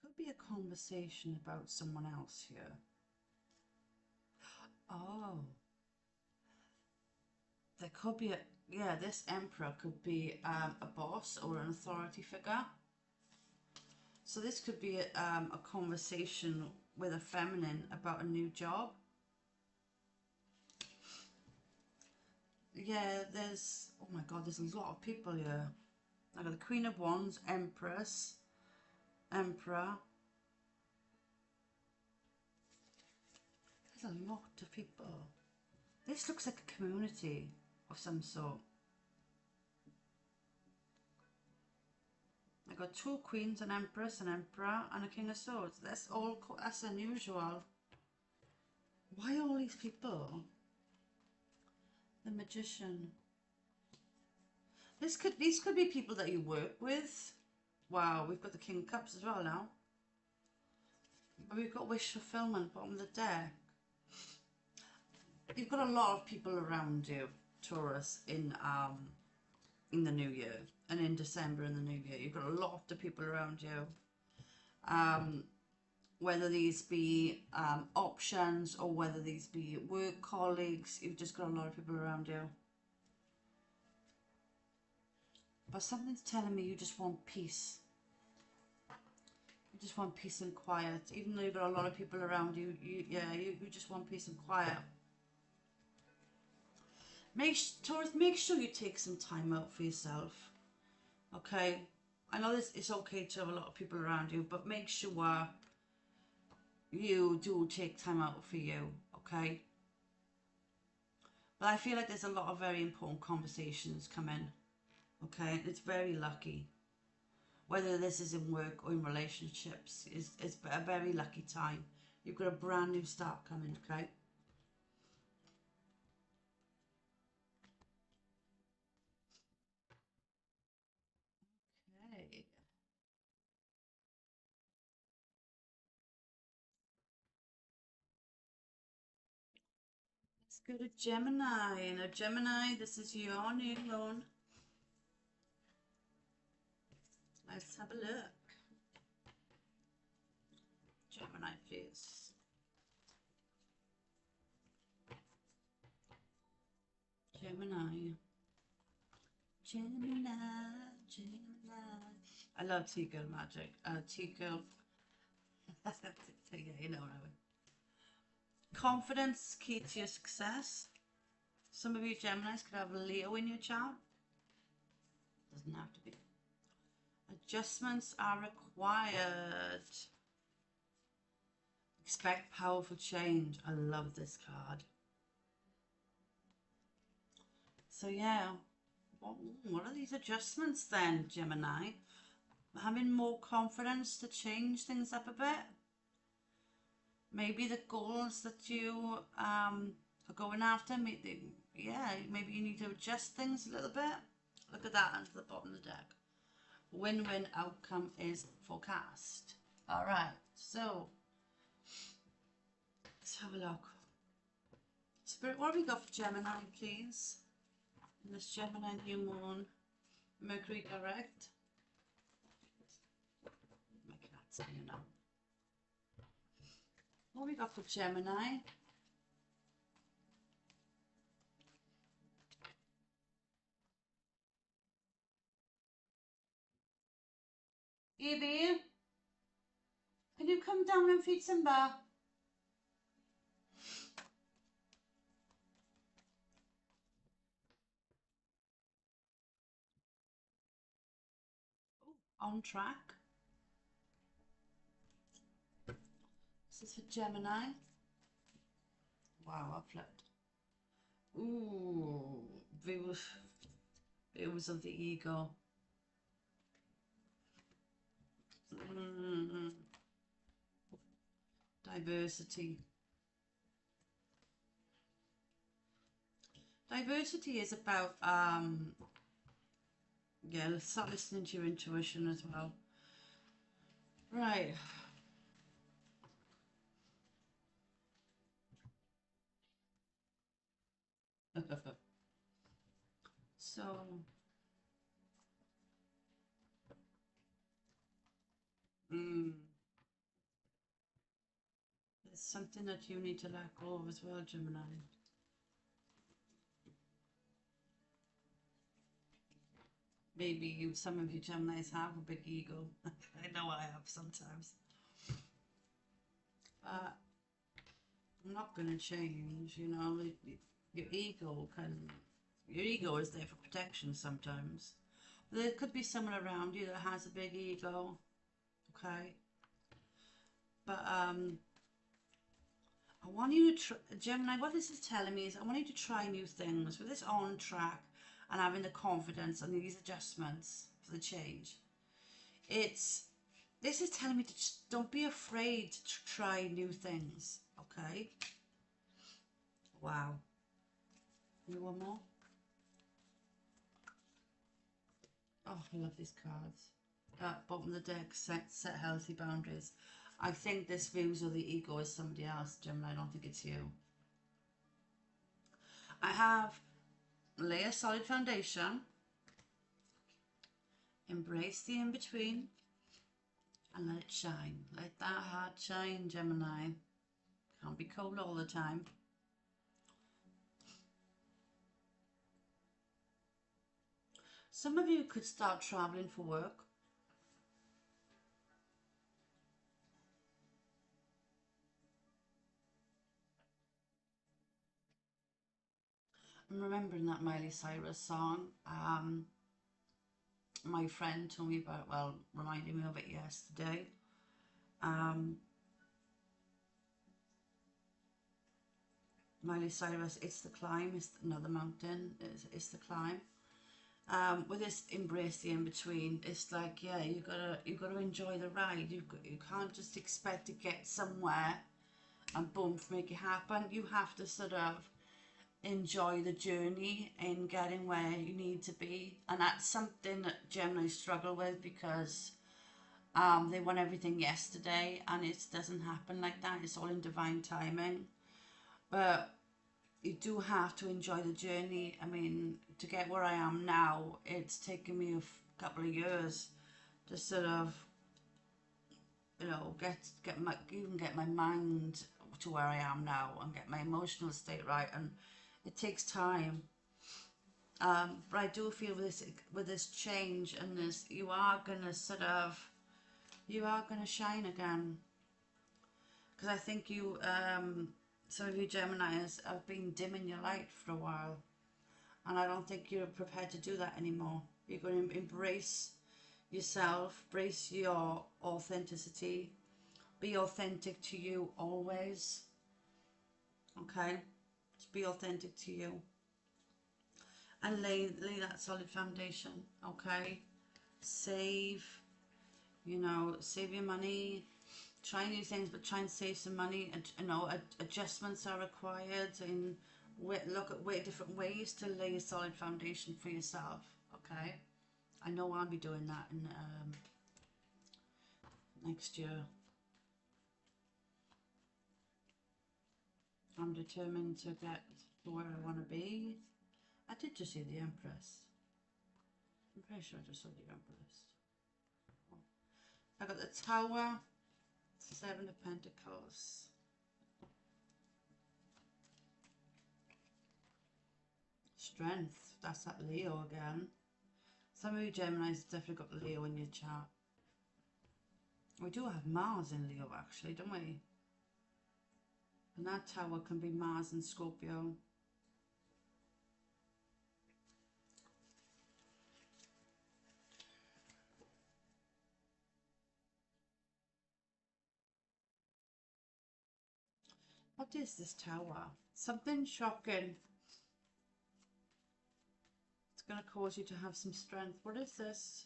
Could be a conversation about someone else here. Oh. There could be this Emperor could be a boss or an authority figure. So this could be a conversation with a feminine about a new job. Yeah, oh my God, there's a lot of people here. I got the Queen of Wands, Empress, Emperor. There's a lot of people. This looks like a community of some sort. I got 2 queens, an empress, an emperor, and a king of swords. That's unusual. Why all these people? The magician. These could be people that you work with. Wow, we've got the King of Cups as well now. But we've got wish fulfillment bottom of the deck. You've got a lot of people around you, Taurus, in the new year and in December in the new year. You've got a lot of people around you. Whether these be options or whether these be work colleagues, you've just got a lot of people around you. But something's telling me you just want peace. You just want peace and quiet. Even though you've got a lot of people around you, you just want peace and quiet. Taurus, make sure you take some time out for yourself. Okay? I know it's okay to have a lot of people around you, but make sure you do take time out for you. Okay? But I feel like there's a lot of very important conversations coming. Okay? It's very lucky. Whether this is in work or in relationships, is a very lucky time. You've got a brand new start coming, okay? Okay. Let's go to Gemini. Now, Gemini, this is your new moon. Let's have a look. Gemini, please. Gemini. Gemini. Gemini. I love Tea-Girl magic. Tea-Girl. Yeah, you know what I mean. Confidence, key to your success. Some of you Geminis could have a Leo in your chart. Doesn't have to be. Adjustments are required. Expect powerful change. I love this card. So yeah, what are these adjustments then, Gemini? Having more confidence to change things up a bit. Maybe the goals that you are going after, maybe you need to adjust things a little bit. Look at that under the bottom of the deck. Win-win outcome is forecast. All right, so let's have a look. Spirit, what have we got for Gemini, please? In this Gemini new moon, Mercury Direct. My cat's here now. What have we got for Gemini? Evie, can you come down and feed Simba? On track. This is for Gemini. Wow, I flipped. Ooh, views of the ego. Diversity. Diversity is about yeah, let's start listening to your intuition as well. Right. So there's something that you need to let go of as well, Gemini. Maybe some of you Geminis have a big ego. I know I have sometimes. But I'm not going to change, you know. Your ego is there for protection sometimes. There could be someone around you that has a big ego, okay? But I want you to Gemini, what this is telling me is I want you to try new things with this on track and having the confidence and these adjustments for the change. This is telling me to just don't be afraid to try new things, okay? Wow. You want more? Oh, I love these cards. Bottom of the deck, set healthy boundaries. I think this views of the ego is somebody else, Gemini. I don't think it's you. I have lay a solid foundation, embrace the in-between, and let it shine. Let that heart shine, Gemini. Can't be cold all the time. Some of you could start traveling for work. I'm remembering that Miley Cyrus song. My friend told me about, well, reminded me of it yesterday. Miley Cyrus, It's the Climb, it's not the mountain, it's the climb. With this embrace the in-between, it's like, yeah, you gotta enjoy the ride. You can't just expect to get somewhere and boom, make it happen. You have to sort of enjoy the journey in getting where you need to be, and that's something that Gemini struggle with, because they want everything yesterday, and it doesn't happen like that. It's all in divine timing, but you do have to enjoy the journey. I mean, to get where I am now, it's taken me a couple of years to sort of, you know, get my mind to where I am now, and get my emotional state right, and it takes time. But I do feel with this change and this, you are gonna shine again, because I think you some of you Geminis have been dimming your light for a while, and I don't think you're prepared to do that anymore. You're going to embrace yourself, embrace your authenticity, be authentic to you always. Okay, just be authentic to you, and lay that solid foundation. Okay, save, you know, save your money. Try new things, but try and save some money. And you know, adjustments are required, and look at different ways to lay a solid foundation for yourself. Okay, I know I'll be doing that in next year. I'm determined to get to where I want to be. I did just see the Empress. I'm pretty sure I just saw the Empress. I got the Tower, Seven of Pentacles, Strength. That's that Leo again. Some of you Geminis definitely got Leo in your chart. We do have Mars in Leo actually, don't we? And that Tower can be Mars and Scorpio. What is this Tower? Something shocking. It's going to cause you to have some strength. What is this?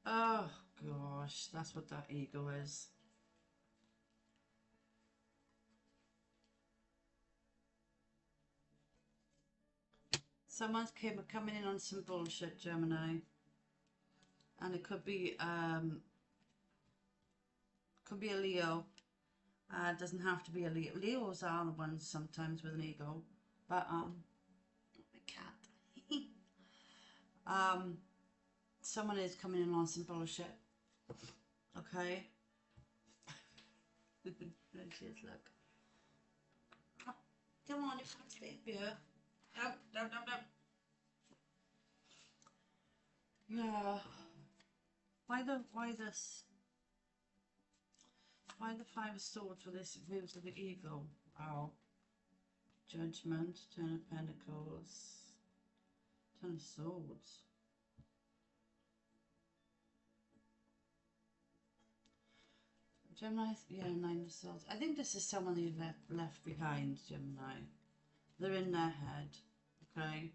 Oh gosh, that's what that ego is. Someone's coming in on some bullshit, Gemini. And it could be a Leo. Doesn't have to be a Leo. Leos are the ones sometimes with an ego. But my cat. Someone is coming in on some bullshit. Okay. There she is, look. Oh, come on, you can't sleep here. No. Yeah. Why this? Why the Five of Swords for this moves of the ego? Wow. Judgment, Ten of Pentacles, Ten of Swords. Gemini, yeah, Nine of Swords. I think this is someone you've left behind, Gemini. They're in their head, okay?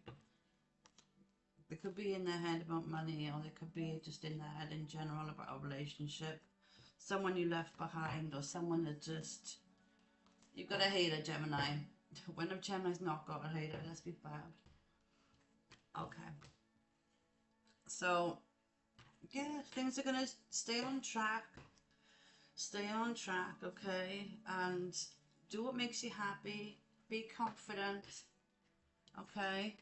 They could be in their head about money, or they could be just in their head in general about a relationship. Someone you left behind, or someone that just... You've got a hater, Gemini. When a Gemini's not got a hater, let's be fair. Okay. So, yeah, things are going to stay on track. Stay on track, okay? And do what makes you happy. Be confident, okay?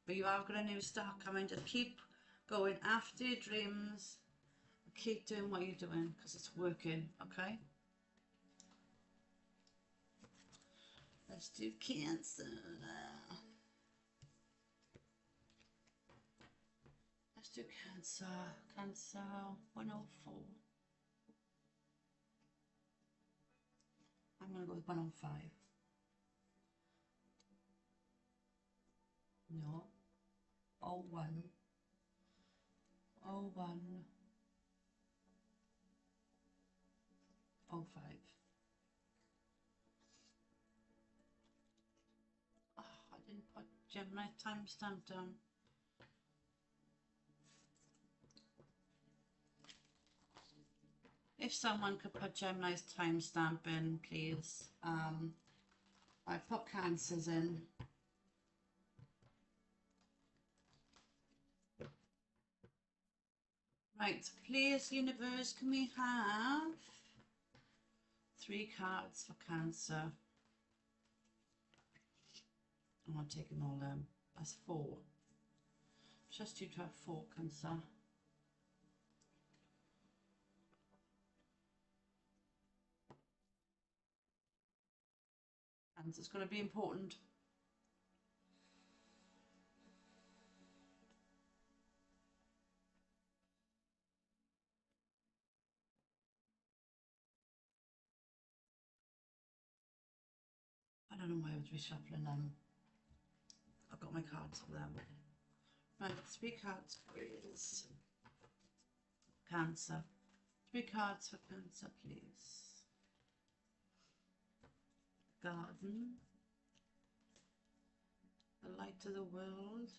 But you have got a new start coming. Just keep going after your dreams. Keep doing what you're doing, because it's working, okay? Let's do Cancer. Let's do Cancer. Cancer 104. I'm going to go with 105. No. 01. 01. 05. Oh, I didn't put Gemini timestamp down. If someone could put Gemini's timestamp in, please. I put Cancers in. Right, please, universe, can we have 3 cards for Cancer? I'm not taking all them. That's 4. Trust you to have 4, Cancer. And it's going to be important. I don't know why I was reshuffling them. I've got my cards for them. Right, 3 cards, please. Cancer. 3 cards for Cancer, please. Garden. The light of the world.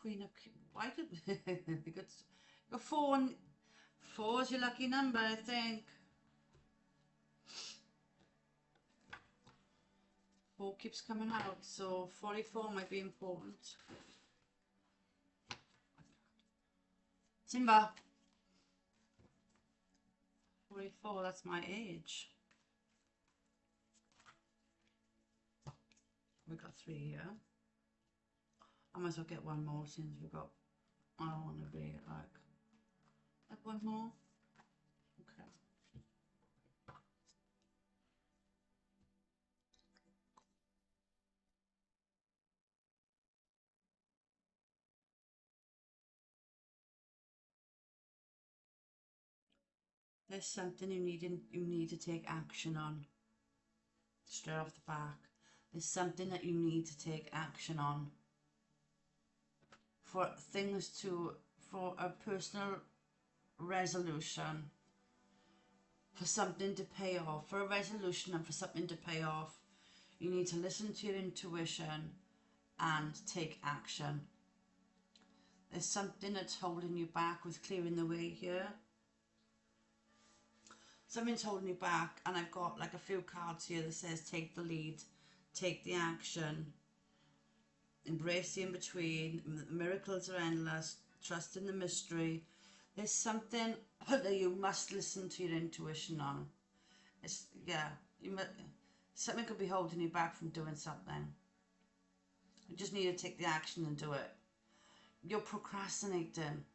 Queen of... Why did... you got 4 and... 4 is your lucky number, I think. 4 keeps coming out, so 44 might be important. Simba. 44, that's my age. We got 3 here. I might as well get one more since we got... I don't want to be like one more. Okay. There's something you need to take action on. Straight off the back. There's something that you need to take action on. For a personal resolution. For something to pay off. For a resolution and for something to pay off. You need to listen to your intuition and take action. There's something that's holding you back with clearing the way here. Something's holding you back, and I've got like a few cards here that says take the lead, take the action, embrace the in-between, miracles are endless, trust in the mystery. There's something that you must listen to your intuition on. Something could be holding you back from doing something. You just need to take the action and do it. You're procrastinating.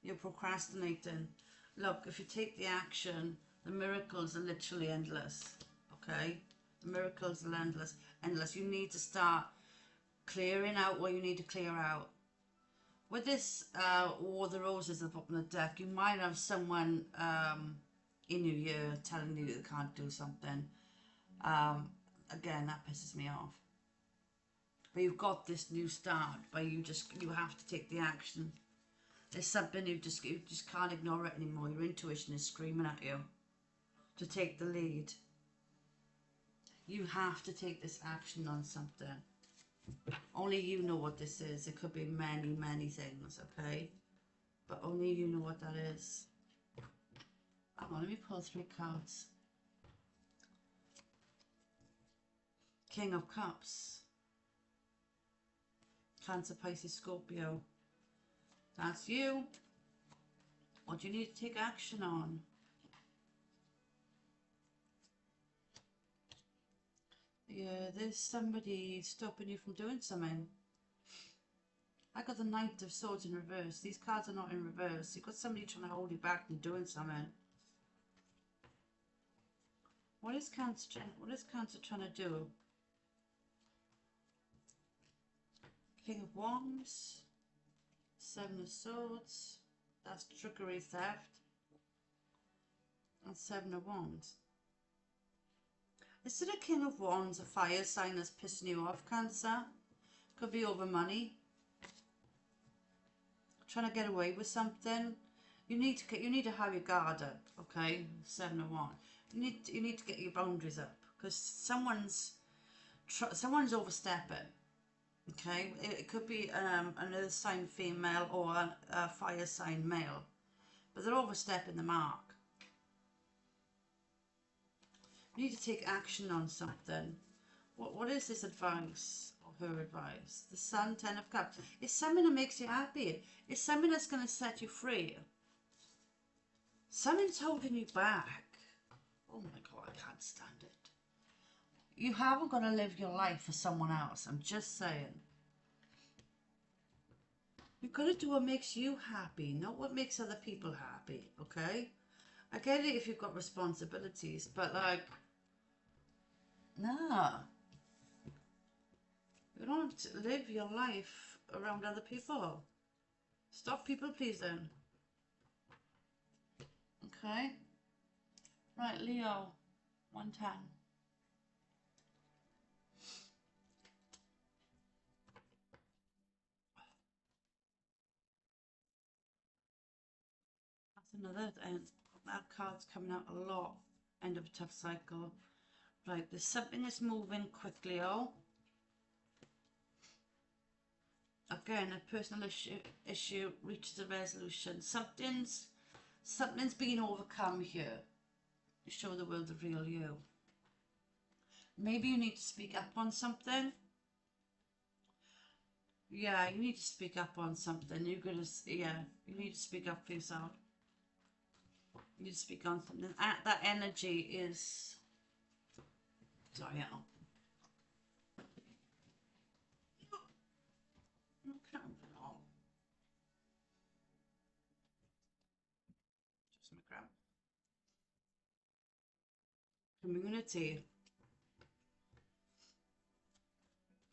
You're procrastinating. Look, if you take the action, the miracles are literally endless, okay? The miracles are endless. You need to start clearing out what you need to clear out. With this War of the Roses at the bottom of the deck, you might have someone in your ear telling you they can't do something. Again, that pisses me off. But you've got this new start, but you have to take the action. There's something you just can't ignore it anymore. Your intuition is screaming at you to take the lead. You have to take this action on something. Only you know what this is. It could be many, many things, okay? But only you know what that is. Hang on, let me pull 3 cards. King of Cups. Cancer, Pisces, Scorpio. That's you. What do you need to take action on? Yeah, there's somebody stopping you from doing something. I got the Knight of Swords in reverse. These cards are not in reverse. You've got somebody trying to hold you back from doing something. What is Cancer trying to do? King of Wands. 7 of Swords. That's trickery, theft. And 7 of Wands. Is it a King of Wands, a fire sign that's pissing you off, Cancer? Could be over money. Trying to get away with something. You need to have your guard up, okay? 7 of Wands. You need to get your boundaries up because someone's overstepping. Okay, it could be an earth sign female or a fire sign male, but they're overstepping the mark. You need to take action on something. What is this advice or her advice? The Sun, Ten of Cups. It's something that makes you happy. It's something that's going to set you free. Something's holding you back. Oh my God, I can't stand it. You haven't got to live your life for someone else. I'm just saying. You've got to do what makes you happy, not what makes other people happy, okay? I get it if you've got responsibilities, but like, nah. You don't live your life around other people. Stop people pleasing. Okay? Right, Leo, 110. That's another end. That card's coming out a lot. End of a tough cycle. Right, there's something that's moving quickly, oh. Again, a personal issue reaches a resolution. Something's being overcome here. You show the world the real you. Maybe you need to speak up on something. Yeah, you need to speak up on something. You need to speak up for yourself. You need to speak on something. That energy is. Sorry, I just my crap. Community.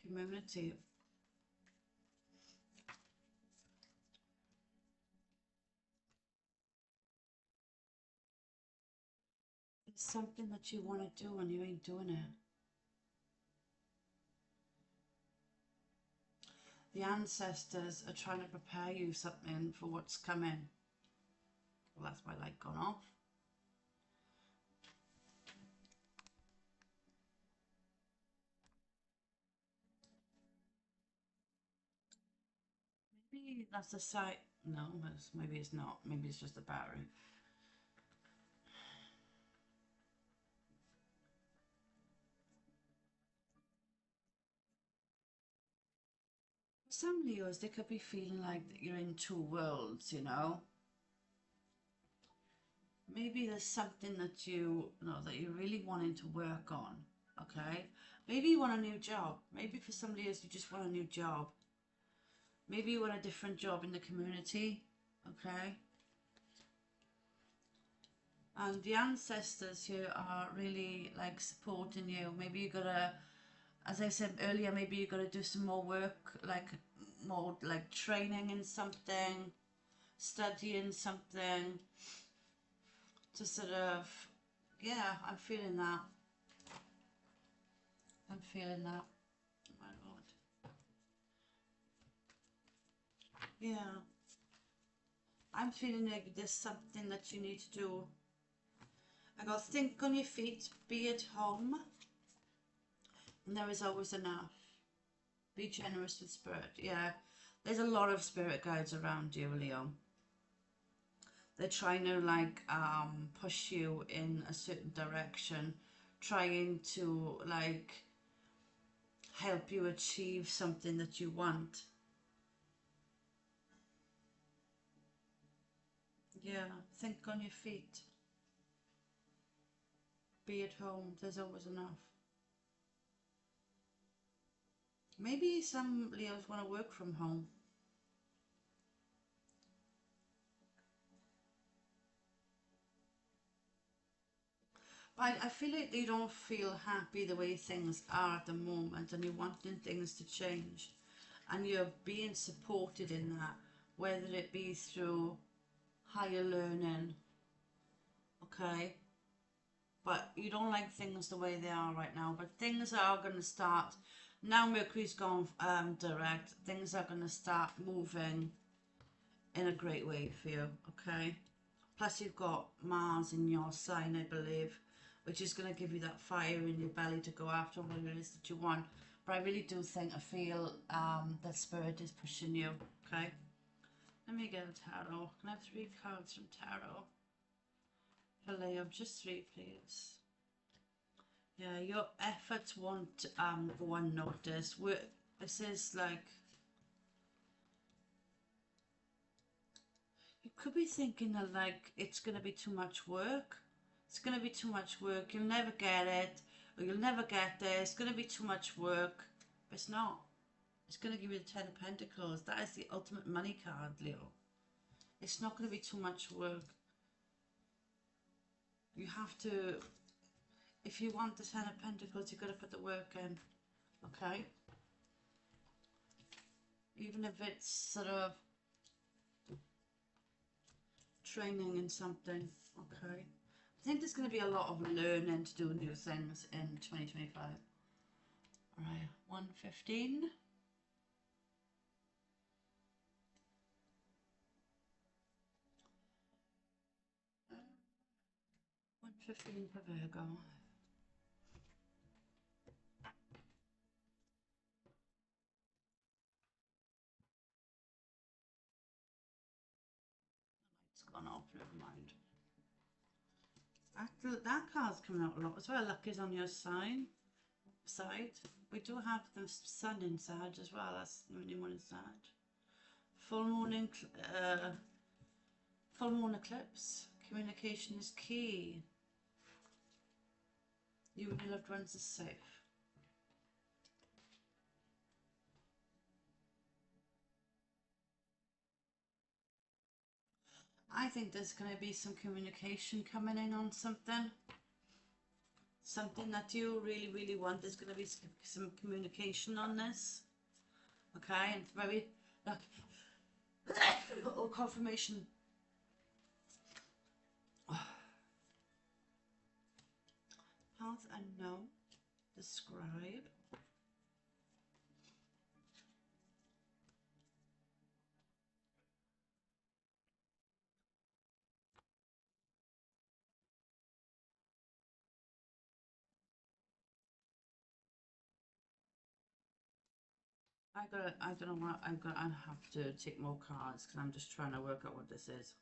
Community. It's something that you want to do and you ain't doing it. The ancestors are trying to prepare you something for what's coming. Well, that's my light gone off. Maybe that's the site. No, maybe it's not. Maybe it's just the battery. Some Leos, they could be feeling like you're in two worlds, you know. Maybe there's something that you know that you're really wanting to work on. Okay, maybe you want a new job. Maybe for some Leos, you just want a new job. Maybe you want a different job in the community. Okay. And the ancestors here are really like supporting you. Maybe you gotta, as I said earlier, maybe you gotta do some more work, like more like training in something, studying something, to sort of, yeah, I'm feeling that. I'm feeling that. Oh my Lord. Yeah. I'm feeling like there's something that you need to do. I got think on your feet, be at home, and there is always enough. Be generous with spirit. Yeah, there's a lot of spirit guides around you, Leo. They're trying to like push you in a certain direction, trying to like help you achieve something that you want. Yeah, think on your feet. Be at home, there's always enough. Maybe some Leos want to work from home. But I feel like you don't feel happy the way things are at the moment and you're wanting things to change. And you're being supported in that, whether it be through higher learning, okay? But you don't like things the way they are right now. But things are going to start, now Mercury's gone direct, things are going to start moving in a great way for you, okay? Plus you've got Mars in your sign, I believe, which is going to give you that fire in your belly to go after what it is that you want. but I really do think, I feel that Spirit is pushing you, okay? Let me get a tarot. Can I have 3 cards from tarot? For Leo, just 3, please. Yeah, your efforts won't go unnoticed. This is like, you could be thinking that like it's going to be too much work. It's going to be too much work. You'll never get it, or you'll never get there. It's going to be too much work. But it's not. It's going to give you the 10 of Pentacles. That is the ultimate money card, Leo. It's not going to be too much work. You have to, if you want the 10 of Pentacles, you've got to put the work in, okay? Even if it's sort of training in something, okay? I think there's going to be a lot of learning to do new things in 2025. All right, 115. 115 for Virgo. It's gone off, never mind. That card's coming out a lot as well. Luck is on your side. We do have the sun inside as well. That's the only one inside. Full moon eclipse. Communication is key. You and your loved ones are safe. I think there's going to be some communication coming in on something. Something that you really, really want. There's going to be some communication on this. Okay, and it's very, look, little confirmation. Path unknown. Describe. I don't know what, I have to take more cards because I'm just trying to work out what this is.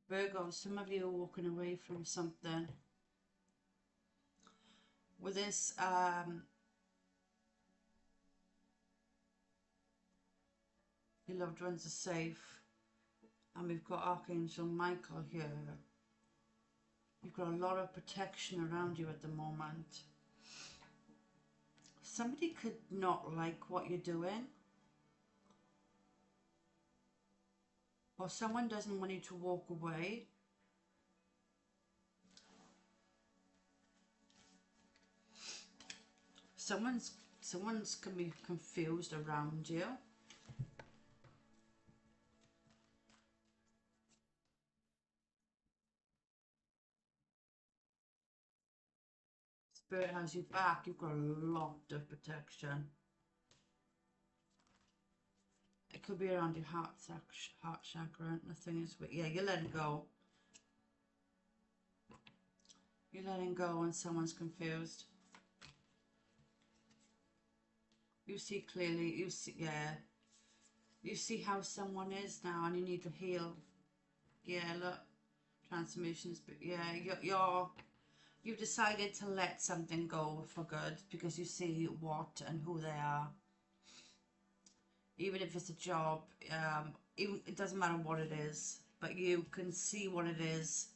Virgo, some of you are walking away from something. With this, your loved ones are safe. And we've got Archangel Michael here. You've got a lot of protection around you at the moment. Somebody could not like what you're doing. Or someone doesn't want you to walk away. Someone's can be confused around you. Spirit has you back. You've got a lot of protection. It could be around your heart chakra. Nothing is, yeah, you're letting go. You're letting go when someone's confused. You see clearly, you see, yeah. You see how someone is now and you need to heal. Yeah, look. Transformations, but yeah, you've decided to let something go for good because you see what and who they are. Even if it's a job, it doesn't matter what it is, but you can see what it is.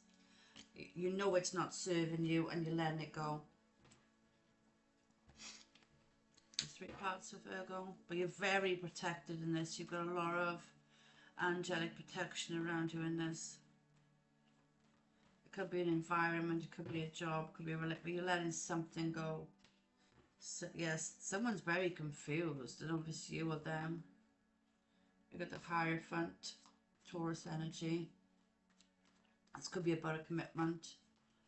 You know it's not serving you and you're letting it go. 3 parts of Virgo, but you're very protected in this. You've got a lot of angelic protection around you in this. It could be an environment, it could be a job, it could be a relationship, but you're letting something go. So, yes, someone's very confused, and obviously you or them. You've got the Hierophant, Taurus energy. This could be about a commitment.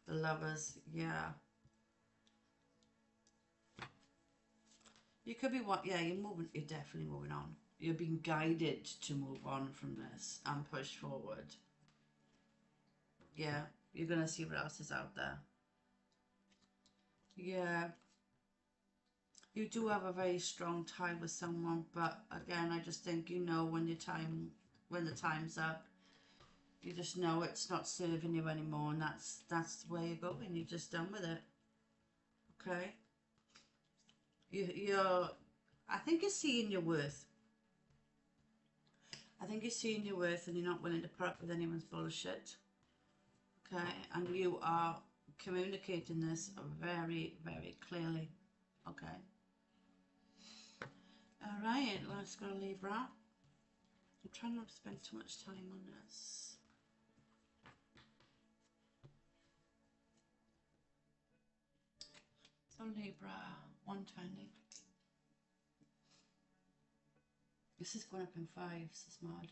The Lovers, yeah. You could be what? Yeah, you're moving. You're definitely moving on. You're being guided to move on from this and push forward. Yeah, you're gonna see what else is out there. Yeah, you do have a very strong tie with someone, but again, I just think you know when when the time's up, you just know it's not serving you anymore, and that's the way you're going. You're just done with it. Okay. You're. I think you're seeing your worth. I think you're seeing your worth, and you're not willing to put up with anyone's bullshit. Okay, and you are communicating this very, very clearly. Okay. All right, let's go to Libra. I'm trying not to spend too much time on this. So Libra, 120. This is going up in fives, it's mad.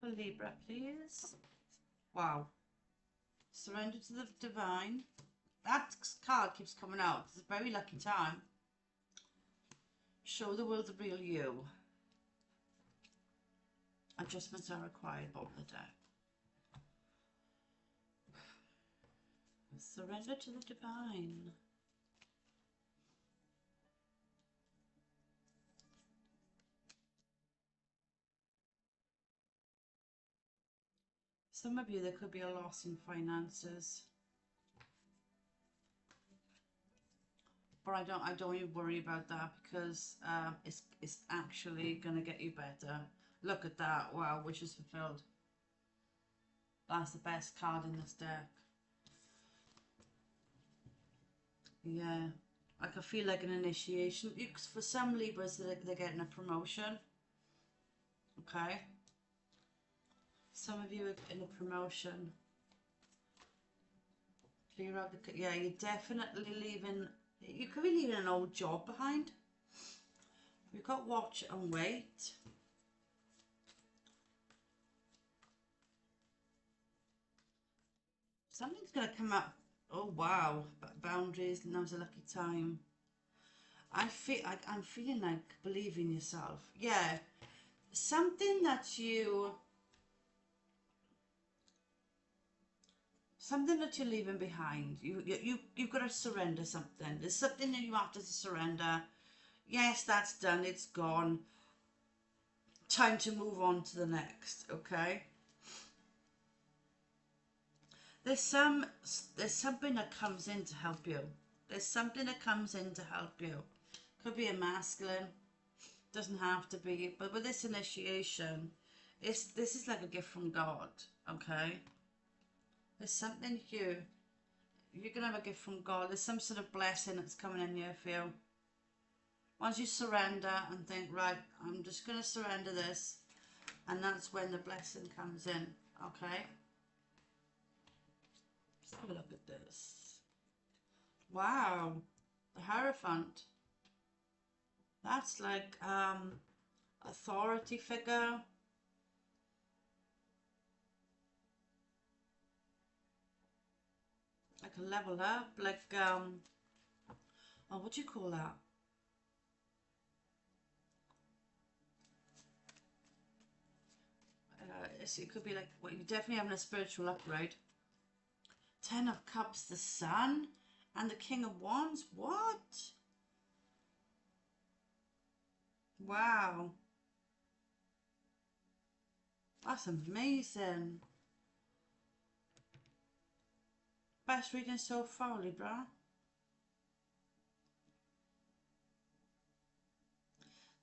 For Libra, please. Wow. Surrender to the divine. That card keeps coming out. It's a very lucky time. Show the world the real you. Adjustments are required. Bottom of the deck. Surrender to the divine. Some of you, there could be a loss in finances. But I don't even worry about that because it's actually going to get you better. Look at that. Wow, wishes fulfilled. That's the best card in this deck. Yeah. I can feel like an initiation. For some Libras, they're getting a promotion. Okay. Some of you are in a promotion. Clear out the... Yeah, you're definitely leaving... You could be leaving an old job behind. We've got watch and wait. Something's going to come up. Oh, wow. Boundaries. Now's a lucky time. I'm feeling like believe in yourself. Yeah. Something that you're leaving behind. You've got to surrender something. There's something that you have to surrender. Yes, that's done. It's gone. Time to move on to the next. Okay. There's something that comes in to help you. There's something that comes in to help you. Could be a masculine. Doesn't have to be. But with this initiation, this is like a gift from God. Okay. There's something you're going to have a gift from God. There's some sort of blessing that's coming in here for you. Once you surrender and think, right, I'm just going to surrender this. And that's when the blessing comes in. Okay. Let's have a look at this. Wow. The Hierophant. That's like authority figure. Like a level up, like oh, what do you call that? It could be like, well, you're definitely having a spiritual upgrade. 10 of Cups, the Sun, and the King of Wands. What? Wow. That's amazing. Best reading so far, Libra.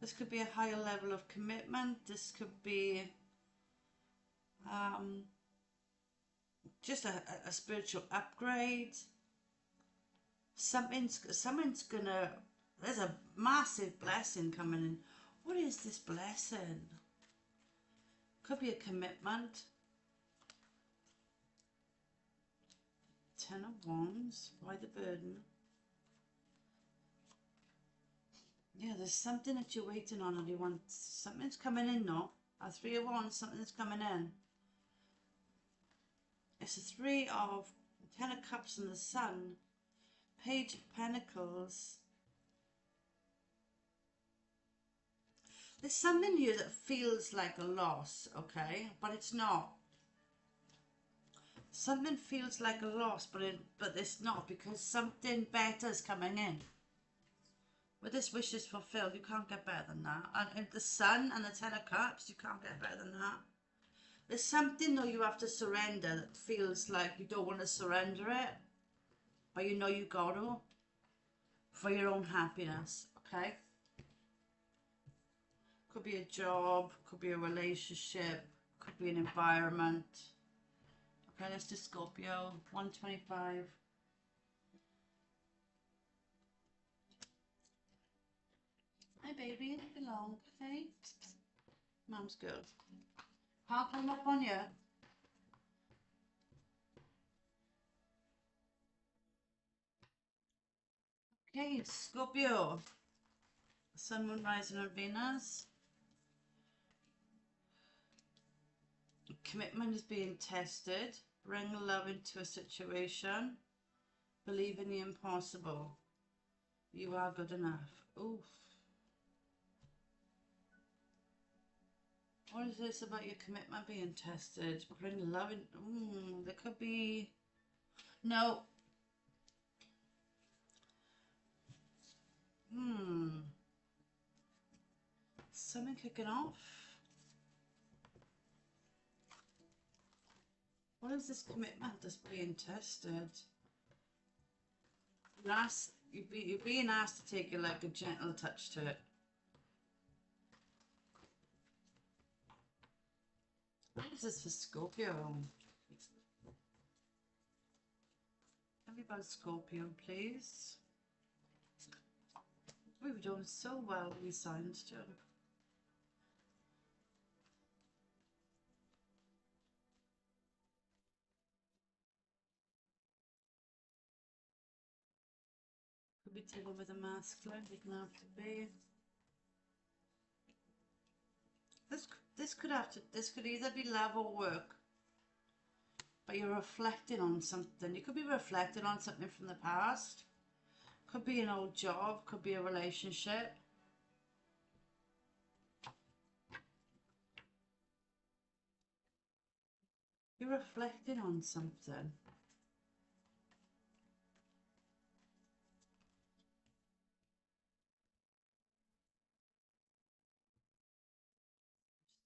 This could be a higher level of commitment. This could be just a spiritual upgrade. Something's gonna... There's a massive blessing coming in. What is this blessing? Could be a commitment. Ten of Wands. Why the burden? Yeah, there's something that you're waiting on and you want. Something's coming in now. A Three of Wands, something's coming in. It's a Three of Ten of Cups and the Sun. Page of Pentacles. There's something here that feels like a loss, okay? But it's not. Something feels like a loss, but it's not, because something better is coming in. With this wish is fulfilled, you can't get better than that. And the Sun and the Ten of Cups, you can't get better than that. There's something though you have to surrender that feels like you don't want to surrender it, but you know you got to, for your own happiness, okay? Could be a job, could be a relationship, could be an environment. Okay, let's do Scorpio, 125. Hi baby, it belong, okay? Mum's good. Can't come up on you. Okay, Scorpio. Sun, Moon, Rising and Venus. Commitment is being tested. Bring love into a situation. Believe in the impossible. You are good enough. Oof. What is this about your commitment being tested? Bring love in. There could be. No. Something kicking off. What is this commitment that's being tested? You're being asked to take like a gentle touch to it. What is this for Scorpio? Tell me about Scorpio, please. We've done so well with these signs too. Could be dealing with a masculine, doesn't have to be. This could either be love or work, but you're reflecting on something. You could be reflecting on something from the past. Could be an old job, could be a relationship. You're reflecting on something.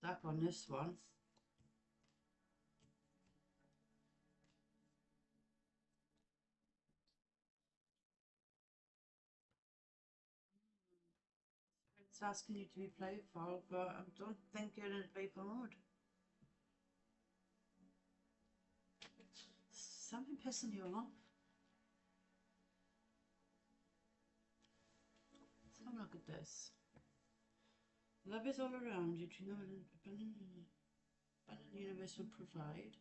Stuck on this one. It's asking you to be playful, but I don't think you're in a playful mood. Something pissing you off. Let's have a look at this. Love is all around you. Do you know the universe will provide?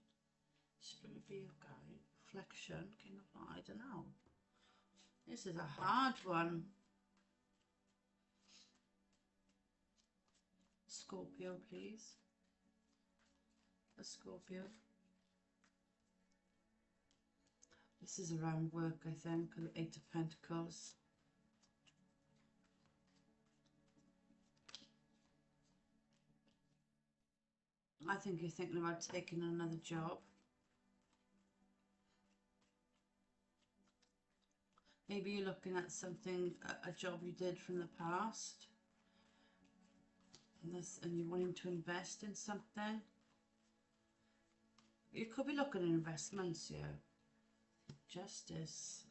Spirit be your guide. Reflection. King of, I don't know. This is a hard one. Scorpio, please. A Scorpio. This is around work, I think. The Eight of Pentacles. I think you're thinking about taking another job. Maybe you're looking at something, a job you did from the past. And you're wanting to invest in something. You could be looking at investments here. Justice.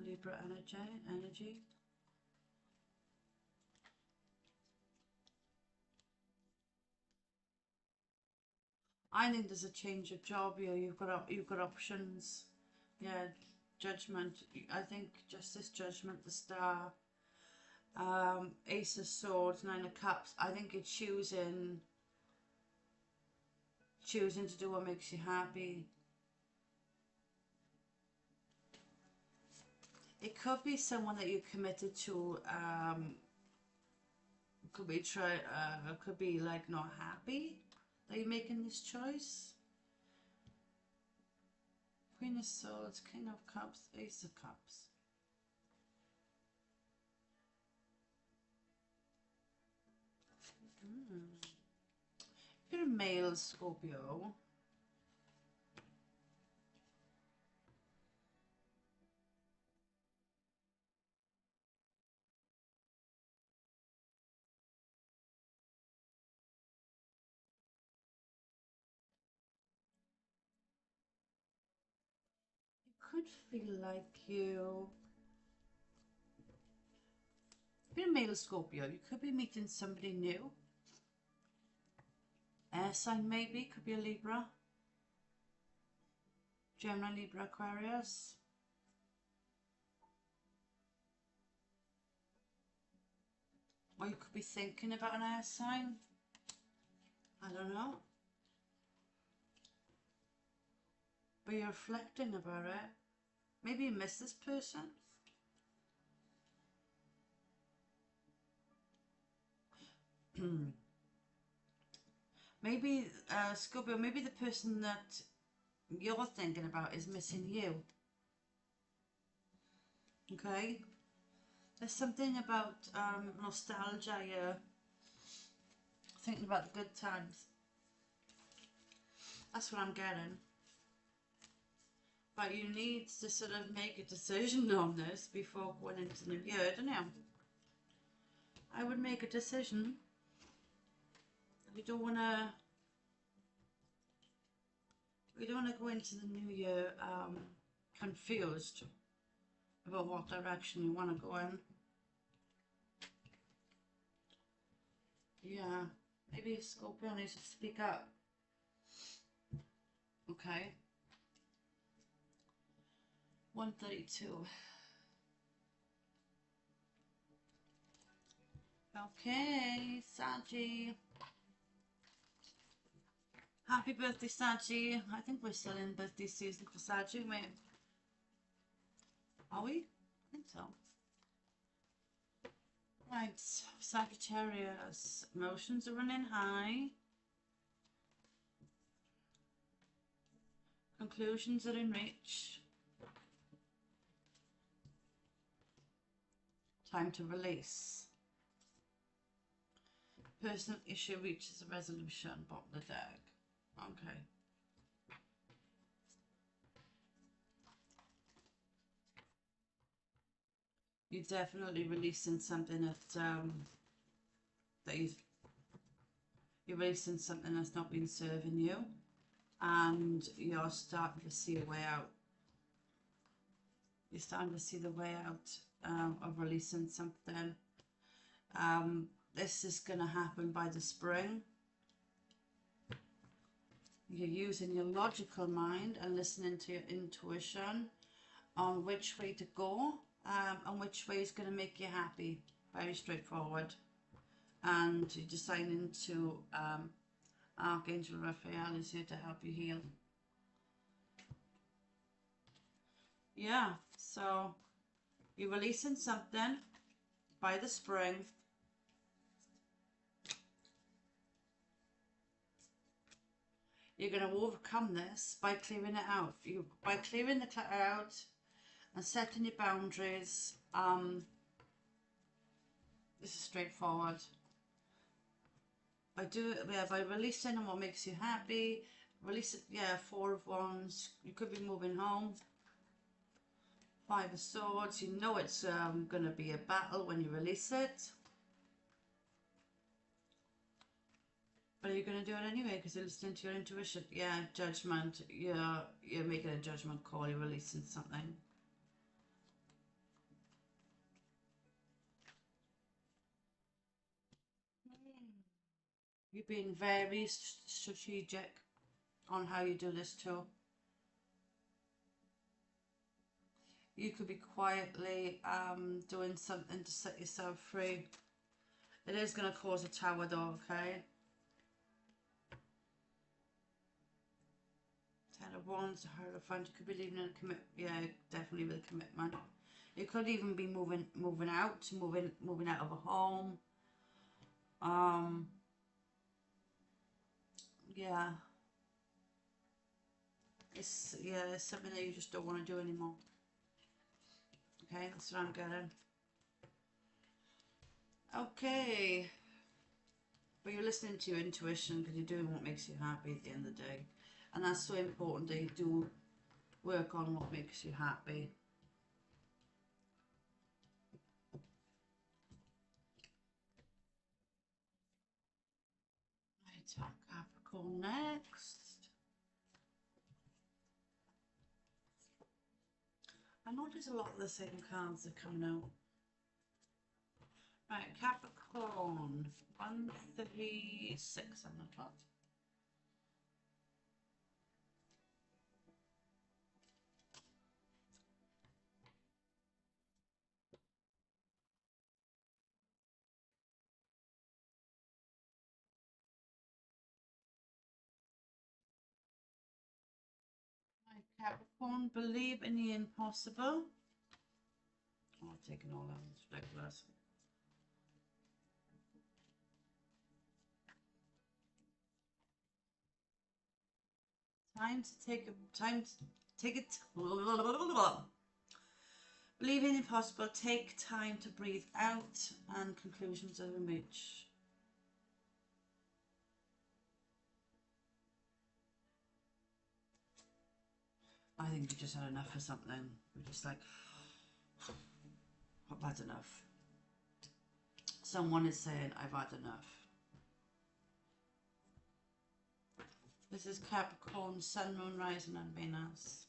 Libra energy. I think there's a change of job here. You've got options. Yeah, Judgment. I think Justice, Judgment, the Star. Ace of Swords, Nine of Cups. I think you're choosing choosing to do what makes you happy. It could be someone that you're committed to. Could be like not happy that you're making this choice. Queen of Swords, King of Cups, Ace of Cups. If you're a male Scorpio, it could feel like you. If you're a male Scorpio, you could be meeting somebody new. Air sign maybe, could be a Libra. Gemini, Libra, Aquarius. Or you could be thinking about an air sign. I don't know. But you're reflecting about it. Maybe you miss this person. Maybe, Scorpio, maybe the person that you're thinking about is missing you. Okay? There's something about nostalgia here. Thinking about the good times. That's what I'm getting. But you need to sort of make a decision on this before going into the new year, don't you? I would make a decision. We don't want to go into the new year confused about what direction you want to go in. Yeah, maybe Scorpio needs to speak up. Okay. 132. Okay, Saji. Happy birthday, Saji. I think we're still in birthday season for Saji, mate. Are we? I think so. Right, Sagittarius. Emotions are running high. Conclusions are in reach. Time to release. Personal issue reaches a resolution. Bottom of the deck. Okay. You're definitely releasing something that you're releasing something that's not been serving you, and you're starting to see a way out. You're starting to see the way out of releasing something. This is going to happen by the spring. You're using your logical mind and listening to your intuition on which way to go and which way is going to make you happy. Very straightforward. And you're deciding to Archangel Raphael is here to help you heal. Yeah, so you're releasing something by the spring. You're going to overcome this by clearing it out. By clearing the clutter out and setting your boundaries. This is straightforward. By releasing what makes you happy. Release it, yeah, 4 of Wands. You could be moving home. 5 of Swords. You know it's going to be a battle when you release it. But are you going to do it anyway because you're listening to your intuition? Yeah, judgment. You're making a judgment call. You're releasing something. You're being very strategic on how you do this too. You could be quietly doing something to set yourself free. It is going to cause a tower though, okay? Ten of Wands, Hierophant. You could be leaving in a commit. Yeah, definitely with a commitment. You could even be moving out, moving out of a home. Yeah. It's something that you just don't want to do anymore. Okay, that's what I'm getting. Okay. But you're listening to your intuition because you're doing what makes you happy at the end of the day. And that's so important that you do work on what makes you happy. I attack Capricorn next. I notice a lot of the same cards are coming out. Right, Capricorn, 136 on the clock. Right, Capricorn, believe in the impossible. Oh, I've taken all that, it's ridiculous. Time to take it. Believe in the impossible. Take time to breathe out, and conclusions are reached. I think we just had enough of something. We're just like, I've had enough. Someone is saying, I've had enough. This is Capricorn, Sun, Moon, Rising and Venus.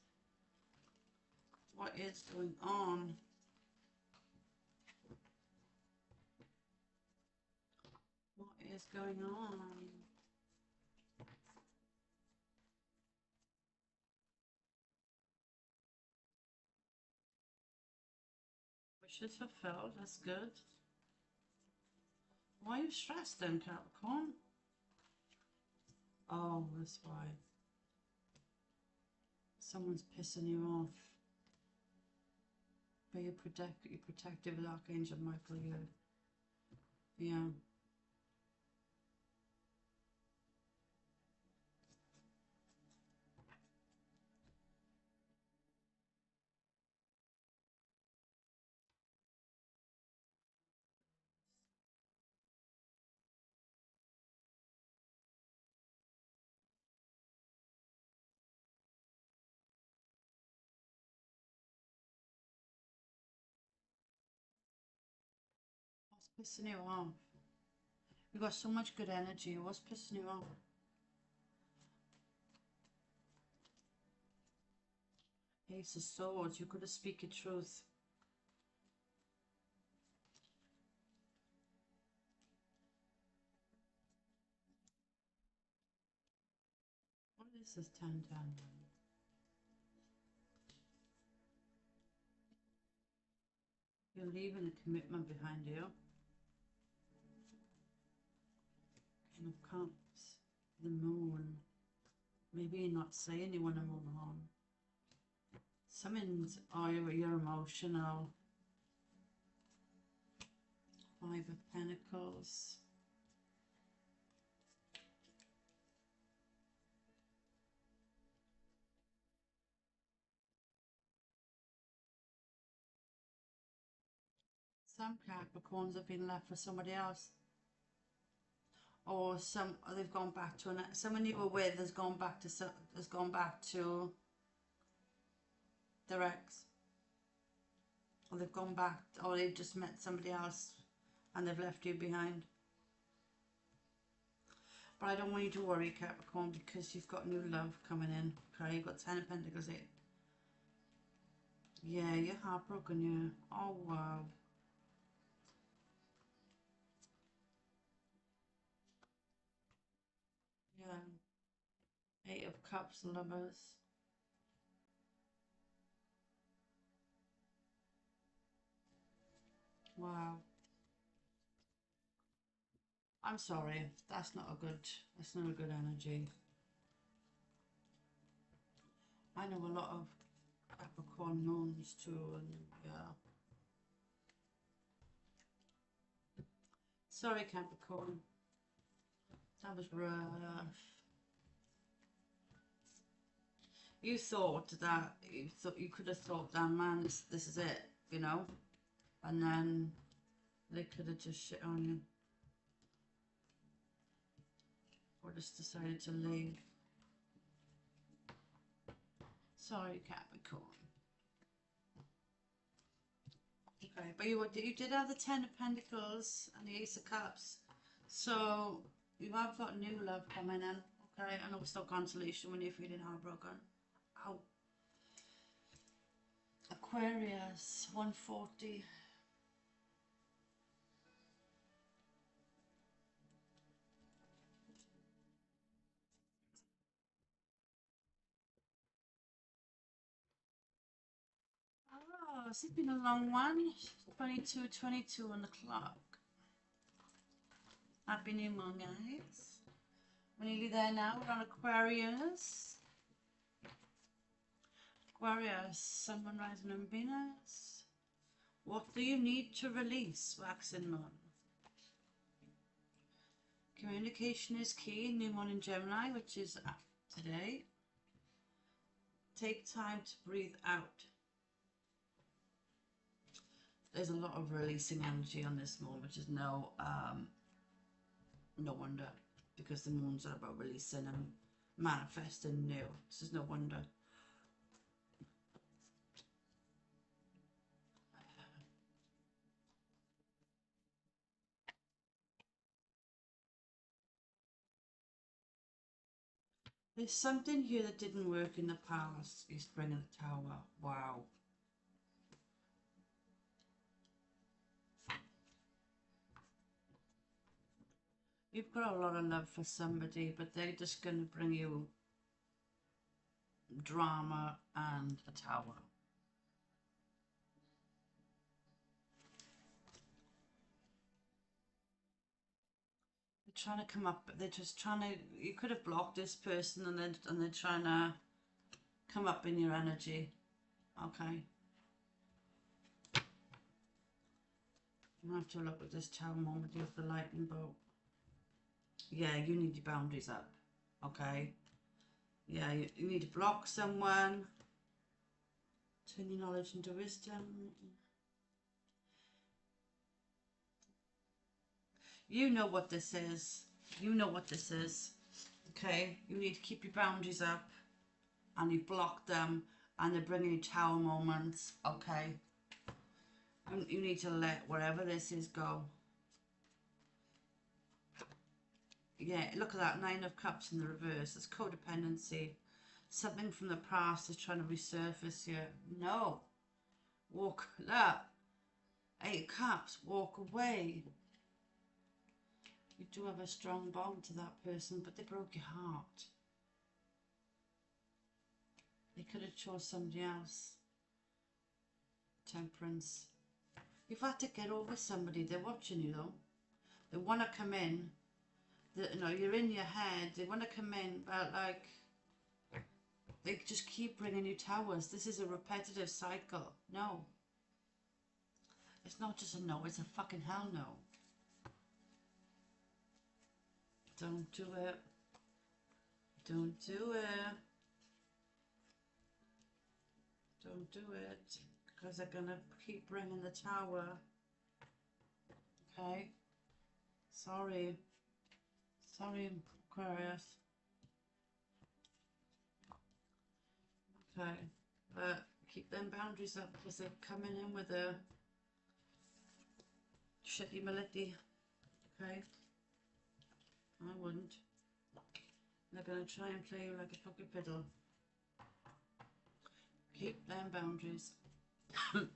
What is going on? What is going on? Wishes fulfilled, that's good. Why are you stressed then, Capricorn? Oh, that's why. Someone's pissing you off. But you're protective with Archangel Michael here. Yeah. What's pissing you off? You got so much good energy. What's pissing you off? Ace of Swords. You gotta speak your truth. What is this 10-10? You're leaving a commitment behind you. King of Cups. The Moon. Maybe you're not saying you want to move on. Something's, oh, you're emotional. Five of Pentacles. Some Capricorns have been left for somebody else. Or they've gone back to someone you were with has gone back to their ex. Or they've gone back, or they've just met somebody else and they've left you behind. But I don't want you to worry, Capricorn, because you've got new love coming in. Okay, you've got 10 of Pentacles here. Yeah, you're heartbroken, yeah. Oh, wow. Yeah. 8 of Cups, Lovers. Wow. I'm sorry. That's not a good energy. I know a lot of Capricorn moons too, and yeah. Sorry, Capricorn. That was rough. You thought that you could have thought, damn man, this is it, you know, and then they could have just shit on you, or just decided to leave. Sorry, Capricorn. Okay, but you did have the Ten of Pentacles and the Ace of Cups, so you have got new love coming in. Okay, I know it's not consolation when you're feeling heartbroken. Ow. Aquarius, 140. Oh, this has been a long one. 22 on the clock. Happy New Moon, guys. We're nearly there now. We're on Aquarius. Aquarius, Sun, Moon, Rising and Venus. What do you need to release, Waxing Moon? Communication is key. New Moon in Gemini, which is today. Take time to breathe out. There's a lot of releasing energy on this moon, which is no wonder, because the moons are about releasing and manifesting new. This is no wonder. There's something here that didn't work in the past. You Spring in the Tower. Wow. You've got a lot of love for somebody, but they're just going to bring you drama and a tower. They're trying to come up, they're just trying to, you could have blocked this person and they're trying to come up in your energy. Okay. I'm going to have to look at this tower moment with the lightning bolt. Yeah, you need your boundaries up. Okay. Yeah, you need to block someone. Turn your knowledge into wisdom. You know what this is. You know what this is. Okay. You need to keep your boundaries up. And you block them. And they're bringing you tower moments. Okay. And you need to let whatever this is go. Yeah, look at that. 9 of Cups in the reverse. It's codependency. Something from the past is trying to resurface here. No. Walk up. 8 of Cups. Walk away. You do have a strong bond to that person, but they broke your heart. They could have chose somebody else. Temperance. You've had to get over somebody. They're watching you though. They want to come in. You know, you're in your head. They want to come in, but like, they just keep bringing you towers. This is a repetitive cycle. No. It's not just a no, it's a fucking hell no. Don't do it. Don't do it. Don't do it. Because they're going to keep bringing the tower. Okay? Sorry. Sorry, Aquarius. Okay. But keep them boundaries up because they're coming in with a shitty melody. Okay? I wouldn't. They're going to try and play you like a fucking fiddle. Keep them boundaries. I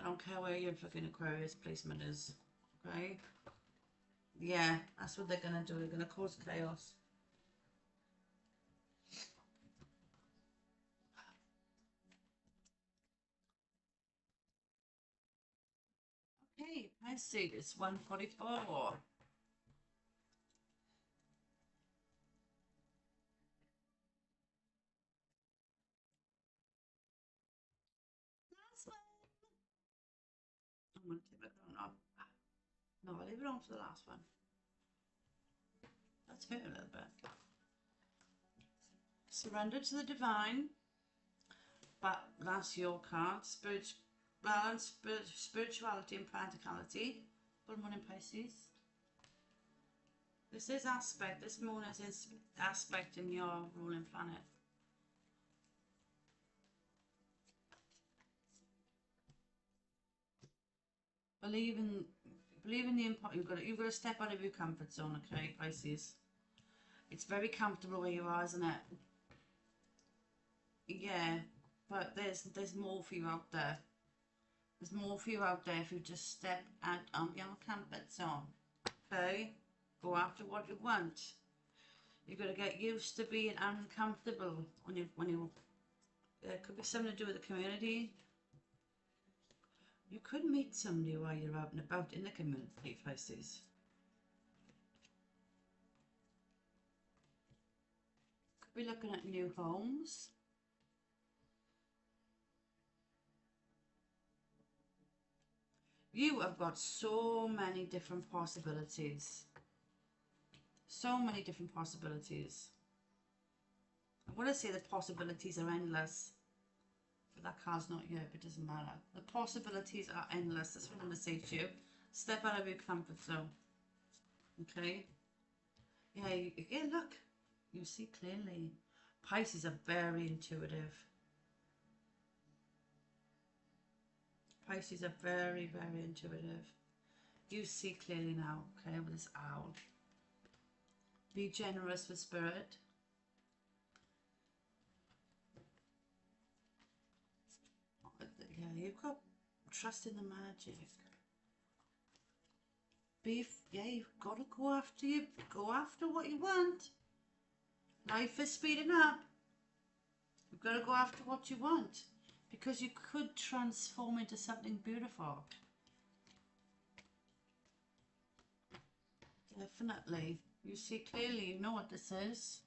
don't care where your fucking Aquarius placement is. Okay? Yeah, that's what they're going to do. They're going to cause chaos. Okay, I see. It's 1:44. I'm going to take that on. No, I'll leave it on for the last one. Let's hurt a little bit. Surrender to the divine. But that's your card. Balance, spirituality and practicality. Full moon in Pisces. This is aspect. This moon is aspect in your ruling planet. Believe in the important. You've got to step out of your comfort zone, okay, Pisces. It's very comfortable where you are, isn't it? Yeah, but there's more for you out there. There's more for you out there if you just step out of your comfort zone. Okay? Go after what you want. You've got to get used to being uncomfortable when you it could be something to do with the community. You could meet somebody while you're out and about in the community, Pisces. Could be looking at new homes. You have got so many different possibilities. So many different possibilities. I want to say the possibilities are endless. But that card's not here, but it doesn't matter. The possibilities are endless. That's what I'm going to say to you. Step out of your comfort zone. Okay? Yeah, look. You see clearly. Pisces are very intuitive. Pisces are very, very intuitive. You see clearly now, okay, with this owl. Be generous with spirit. Yeah, you've got trust in the magic. Yeah, you've got to go after what you want. Life is speeding up. You've got to go after what you want. Because you could transform into something beautiful. Definitely. You see clearly, you know what this is.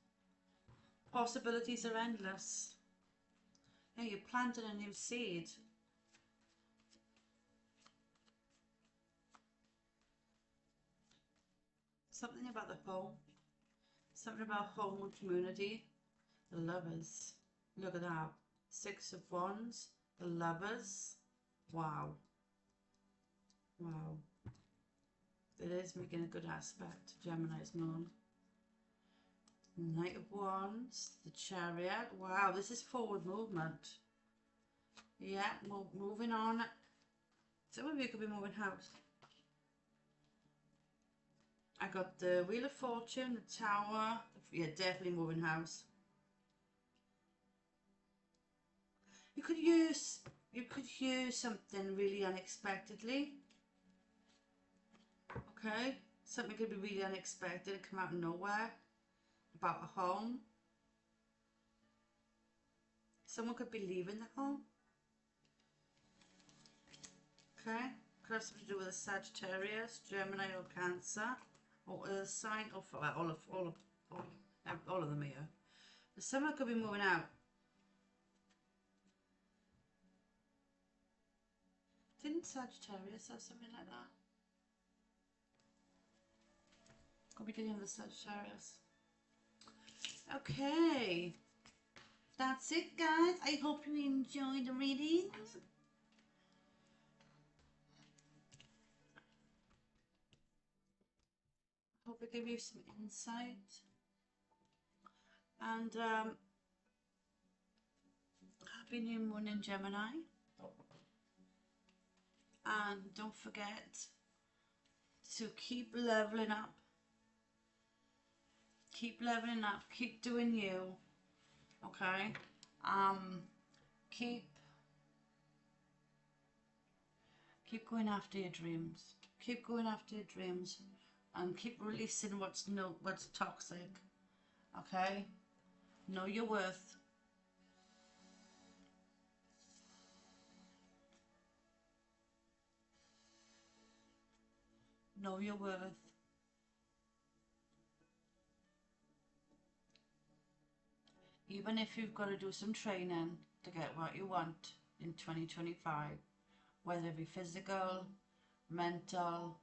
Possibilities are endless. Yeah, you planted a new seed. Something about the home. Something about home and community. The lovers. Look at that. 6 of Wands. The lovers. Wow. Wow. It is making a good aspect. Gemini's moon. Knight of Wands. The Chariot. Wow, this is forward movement. Yeah, moving on. Some of you could be moving house. I got the Wheel of Fortune, the Tower. Yeah, definitely moving house. You could use something really unexpectedly. Okay, something could be really unexpected and come out of nowhere about a home. Someone could be leaving the home. Okay, could have something to do with a Sagittarius, Gemini, or Cancer, or Earth sign, or all of them here. But someone could be moving out. Didn't Sagittarius have something like that? Could be dealing with Sagittarius. Okay, that's it, guys. I hope you enjoyed the readings. Hope it gave you some insight. And happy new moon in Gemini. And don't forget to keep leveling up. Keep leveling up. Keep doing you. Okay? Keep going after your dreams. Keep going after your dreams. And keep releasing what's toxic. Okay? Know your worth. Know your worth. Even if you've got to do some training to get what you want in 2025, whether it be physical, mental,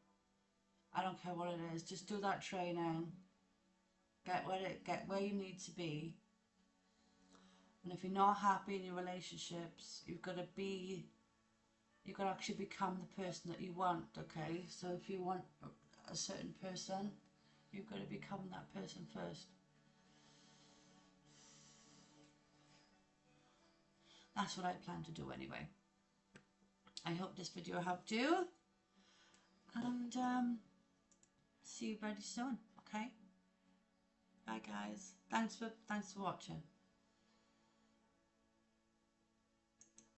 I don't care what it is, just do that training, get where you need to be. And if you're not happy in your relationships, you've got to actually become the person that you want, okay? So if you want a certain person, you've got to become that person first. That's what I plan to do anyway. I hope this video helped you, and see you very soon, okay? Bye guys. Thanks for watching.